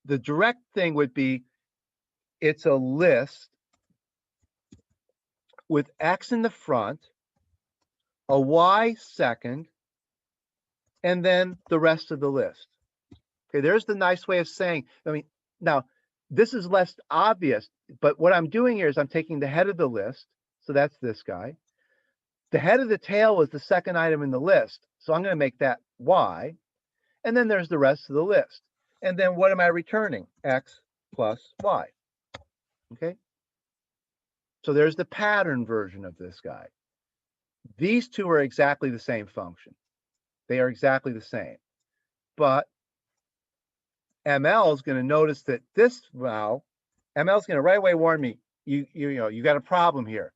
the direct thing would be it's a list with X in the front, a Y second, and then the rest of the list. Okay, there's the nice way of saying, now, this is less obvious, but what I'm doing here is I'm taking the head of the list. So that's this guy. The head of the tail was the second item in the list. So I'm going to make that Y. And then there's the rest of the list. And then what am I returning? X plus Y. Okay. So there's the pattern version of this guy. These two are exactly the same function. They are exactly the same. But ML is going to notice that this, well, ML is going to right away warn me, you got a problem here.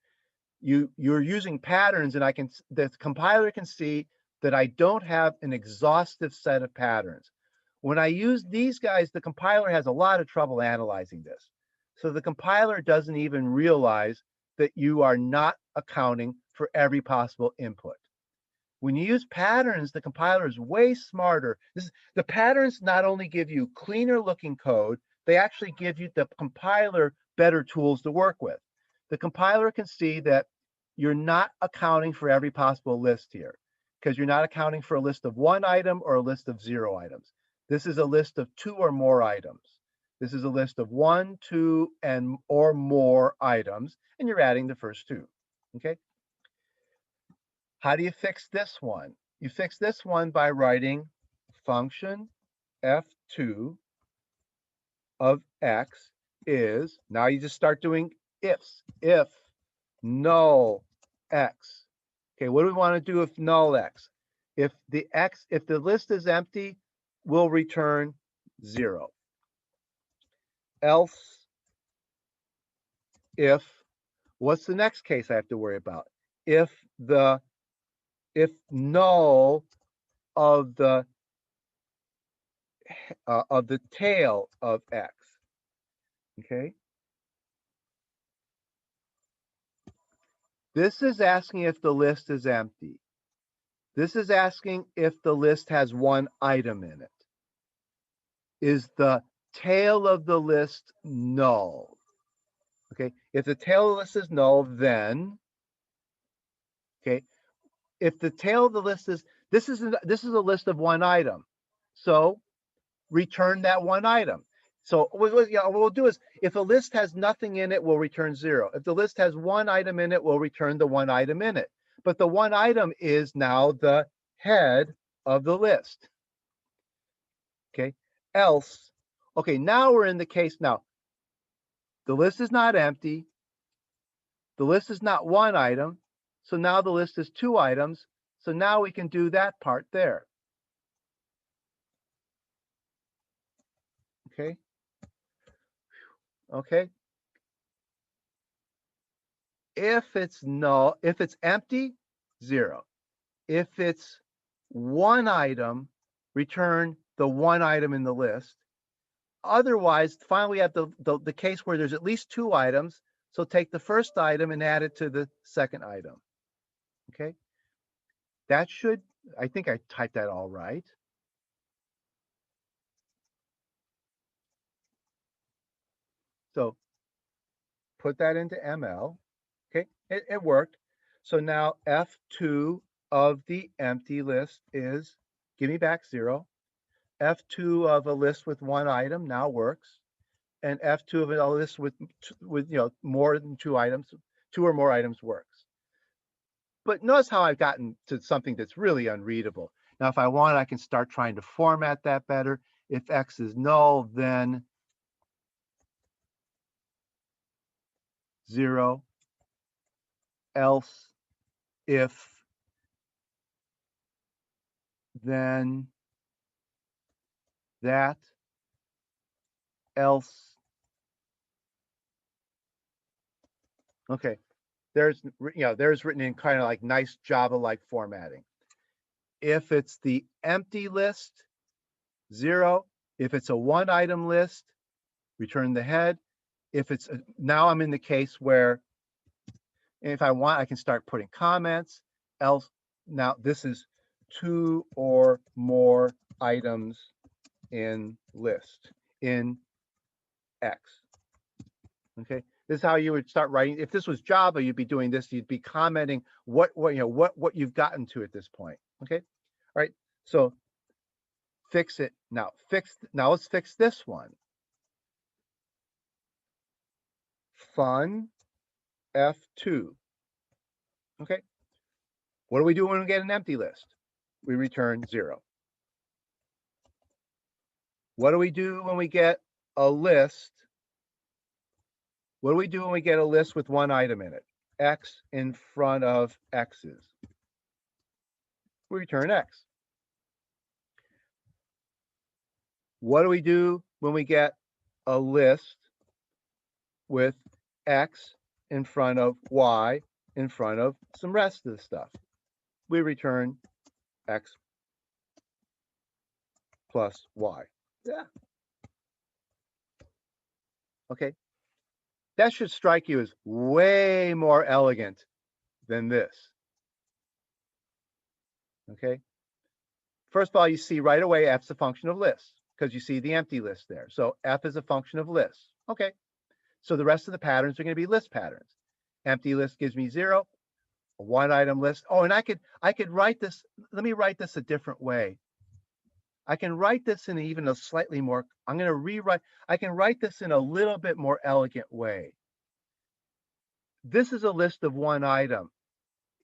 You're using patterns, and the compiler can see that I don't have an exhaustive set of patterns. When I use these guys, the compiler has a lot of trouble analyzing this. So the compiler doesn't even realize that you are not accounting for every possible input. When you use patterns, the compiler is way smarter. The patterns not only give you cleaner looking code, they actually give you the compiler better tools to work with. The compiler can see that you're not accounting for every possible list here, because you're not accounting for a list of one item or a list of 0 items. This is a list of 2 or more items. This is a list of 1, 2, or more items, and you're adding the first 2. Okay. How do you fix this one? You fix this one by writing function f2 of x is, now you just start doing ifs. If null x. Okay, what do we want to do if null x? If the list is empty, we'll return 0. Else, if, what's the next case I have to worry about? If null of the tail of x. Okay. This is asking if the list is empty. This is asking if the list has one item in it. Is the tail of the list null? Okay. If the tail of the list is null, then, okay, if the tail of the list is, this is a list of one item. So return that one item. So what we'll do is, if a list has nothing in it, we'll return 0. If the list has one item in it, we'll return the one item in it. But the one item is now the head of the list. Okay. Else, okay, now we're in the case. Now, the list is not empty. The list is not one item. So now the list is 2 items. So now we can do that part there. Okay. Okay. If it's null, if it's empty, 0. If it's one item, return the one item in the list. Otherwise, finally, we have the case where there's at least 2 items. So take the first item and add it to the second item. Okay. That should, I think I typed that all right. So put that into ML. Okay, it worked. So now F2 of the empty list is, give me back 0. F2 of a list with one item now works. And F2 of a list with more than 2 items, 2 or more items works. But notice how I've gotten to something that's really unreadable. Now, if I want, I can start trying to format that better. If X is null, then 0. Else, if, then that. Else. Okay. There's written in kind of like nice Java-like formatting. If it's the empty list, 0. If it's a one item list, return the head. If it's now I'm in the case where, if I want, I can start putting comments. Else, now this is 2 or more items in list in X. Okay. This is how you would start writing. If this was Java, you'd be doing this. You'd be commenting what you've gotten to at this point. Okay. All right. So fix it now. Now let's fix this one. fun F2. Okay. What do we do when we get an empty list? We return 0. What do we do when we get a list? What do we do when we get a list with one item in it? X in front of X's. We return X. What do we do when we get a list with X in front of Y in front of some rest of the stuff? We return X plus Y. Yeah. Okay. That should strike you as way more elegant than this. Okay. First of all, you see right away F's a function of lists because you see the empty list there. So F is a function of lists. Okay. So the rest of the patterns are going to be list patterns. Empty list gives me 0. A one item list. Oh, and I could write this. Let me write this a different way. I can write this in even a slightly more, I'm going to rewrite, I can write this in a little bit more elegant way. This is a list of one item.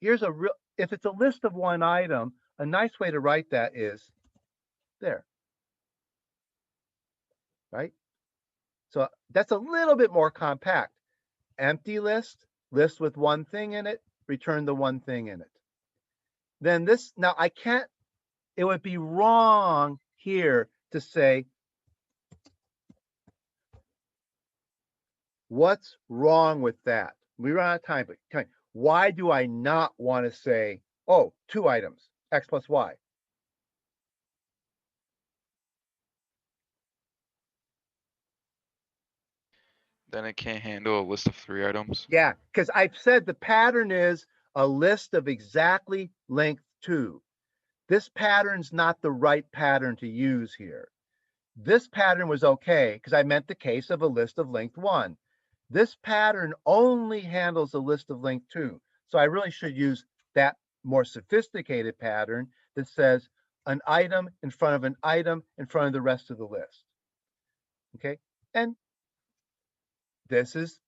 Here's a real, if it's a list of one item, a nice way to write that is there, right? So that's a little bit more compact. Empty list, list with one thing in it, return the one thing in it. Then this, now I can't, it would be wrong here to say, what's wrong with that? We run out of time, but why do I not want to say, oh, two items, X plus Y? Then it can't handle a list of 3 items. Yeah, because I've said the pattern is a list of exactly length 2. This pattern's not the right pattern to use here. This pattern was okay because I meant the case of a list of length 1. This pattern only handles a list of length 2. So I really should use that more sophisticated pattern that says an item in front of an item in front of the rest of the list. Okay, and this is,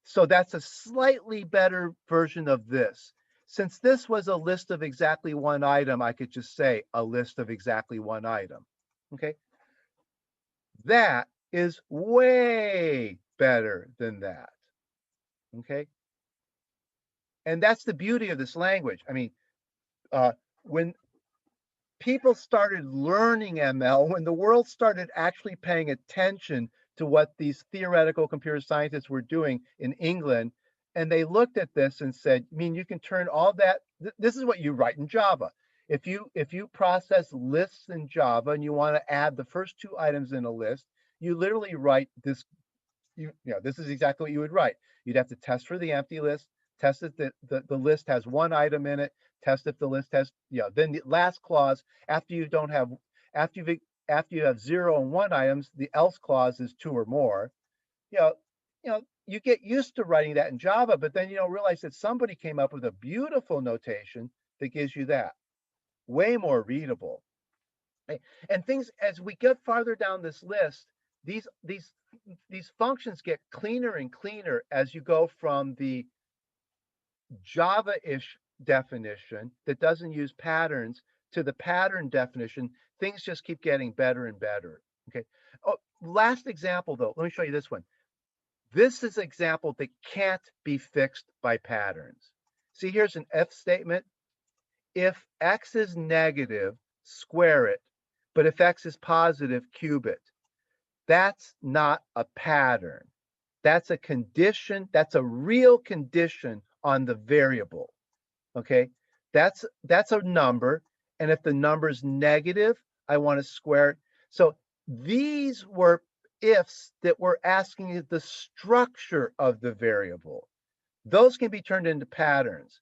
so that's a slightly better version of this. Since this was a list of exactly one item, I could just say a list of exactly one item. Okay, that is way better than that. Okay, and that's the beauty of this language. I mean, when people started learning ML, when the world started actually paying attention to what these theoretical computer scientists were doing in England, and they looked at this and said, I mean, you can turn all that, this is what you write in Java. If you process lists in Java and you want to add the first 2 items in a list, you literally write this, this is exactly what you would write. You'd have to test for the empty list, test if the list has 1 item in it, test if the list has, then the last clause, after you have 0 and 1 items, the else clause is 2 or more. You get used to writing that in Java, but then you don't realize that somebody came up with a beautiful notation that gives you that. Way more readable. And things, as we get farther down this list, these functions get cleaner and cleaner as you go from the Java-ish definition that doesn't use patterns to the pattern definition. Things just keep getting better and better. Okay. Oh, last example though, let me show you this one. This is an example that can't be fixed by patterns. See, here's an if statement. If X is negative, square it. But if X is positive, cube it. That's not a pattern. That's a condition. That's a real condition on the variable. Okay, that's a number. And if the number's negative, I want to square it. So these were ifs that were asking the structure of the variable. Those can be turned into patterns.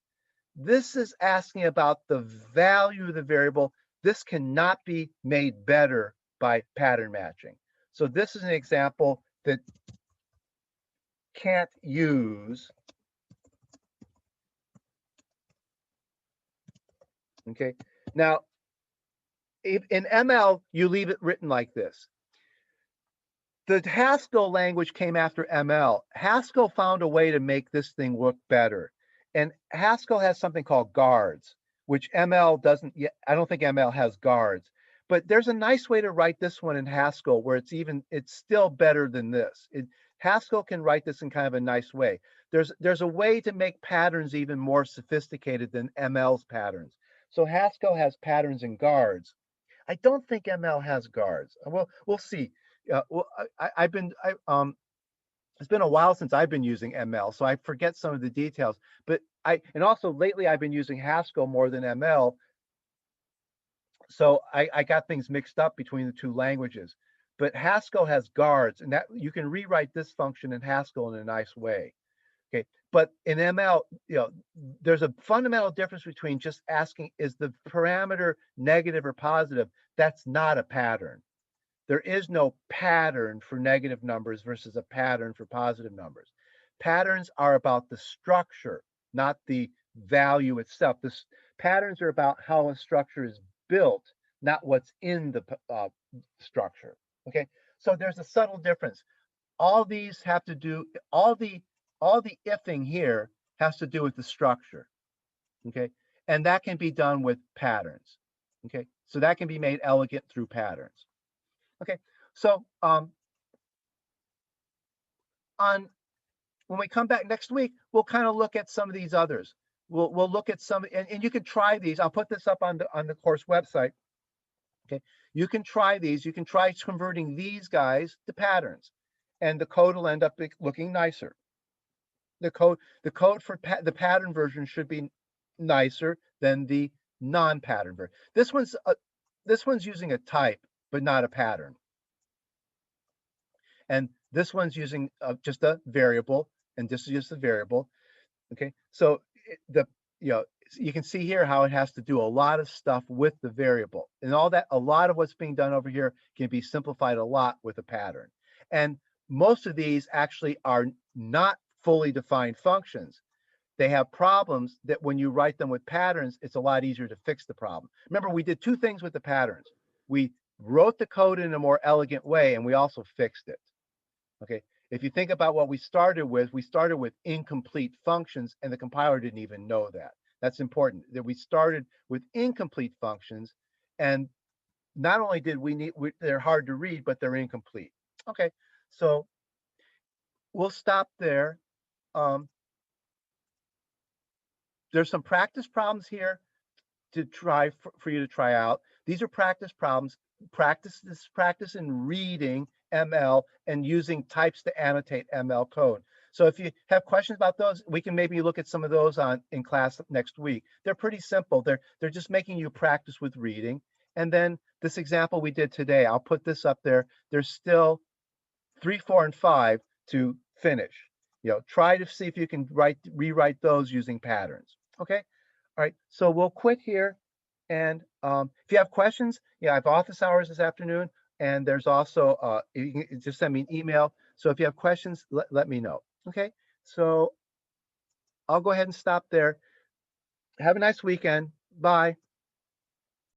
This is asking about the value of the variable. This cannot be made better by pattern matching. So this is an example that can't use. Okay, now if in ML you leave it written like this. The Haskell language came after ML. Haskell found a way to make this thing look better. And Haskell has something called guards, which ML doesn't yet. I don't think ML has guards. But there's a nice way to write this one in Haskell where it's still better than this. Haskell can write this in kind of a nice way. There's a way to make patterns even more sophisticated than ML's patterns. So Haskell has patterns and guards. I don't think ML has guards. We'll see. Well, it's been a while since I've been using ML, so I forget some of the details. But and also lately I've been using Haskell more than ML, so I got things mixed up between the two languages. But Haskell has guards, and that you can rewrite this function in Haskell in a nice way. Okay, but in ML, there's a fundamental difference between just asking, is the parameter negative or positive? That's not a pattern. There is no pattern for negative numbers versus a pattern for positive numbers. Patterns are about the structure, not the value itself. Patterns are about how a structure is built, not what's in the structure. Okay, so there's a subtle difference. All these have to do, all the ifing here has to do with the structure. Okay, and that can be done with patterns. Okay, so that can be made elegant through patterns. Okay, so when we come back next week, we'll kind of look at some of these others. We'll look at some, and you can try these. I'll put this up on the course website. Okay, you can try these. You can try converting these guys to patterns, and the code will end up looking nicer. The code for the pattern version should be nicer than the non-pattern version. This one's using a type, but not a pattern. And this one's using just a variable, and this is just a variable. Okay, so you can see here how it has to do a lot of stuff with the variable, and all that. A lot of what's being done over here can be simplified a lot with a pattern. And most of these actually are not fully defined functions. They have problems that when you write them with patterns, it's a lot easier to fix the problem. Remember, we did two things with the patterns. We wrote the code in a more elegant way, and we also fixed it. Okay, if you think about what we started with incomplete functions, and the compiler didn't even know that. That's important, that we started with incomplete functions, and not only did they're hard to read, but they're incomplete. Okay, so we'll stop there. There's some practice problems here to try for you to try out. These are practice problems. Practice in reading ML and using types to annotate ML code. So if you have questions about those, we can maybe look at some of those in class next week. They're pretty simple. They're just making you practice with reading. And then this example we did today, I'll put this up there. There's still 3, 4, and 5 to finish. Try to see if you can rewrite those using patterns. Okay. All right. So we'll quit here. And if you have questions, I have office hours this afternoon, and there's also you can just send me an email. So if you have questions, let me know. Okay. So I'll go ahead and stop there. Have a nice weekend. Bye.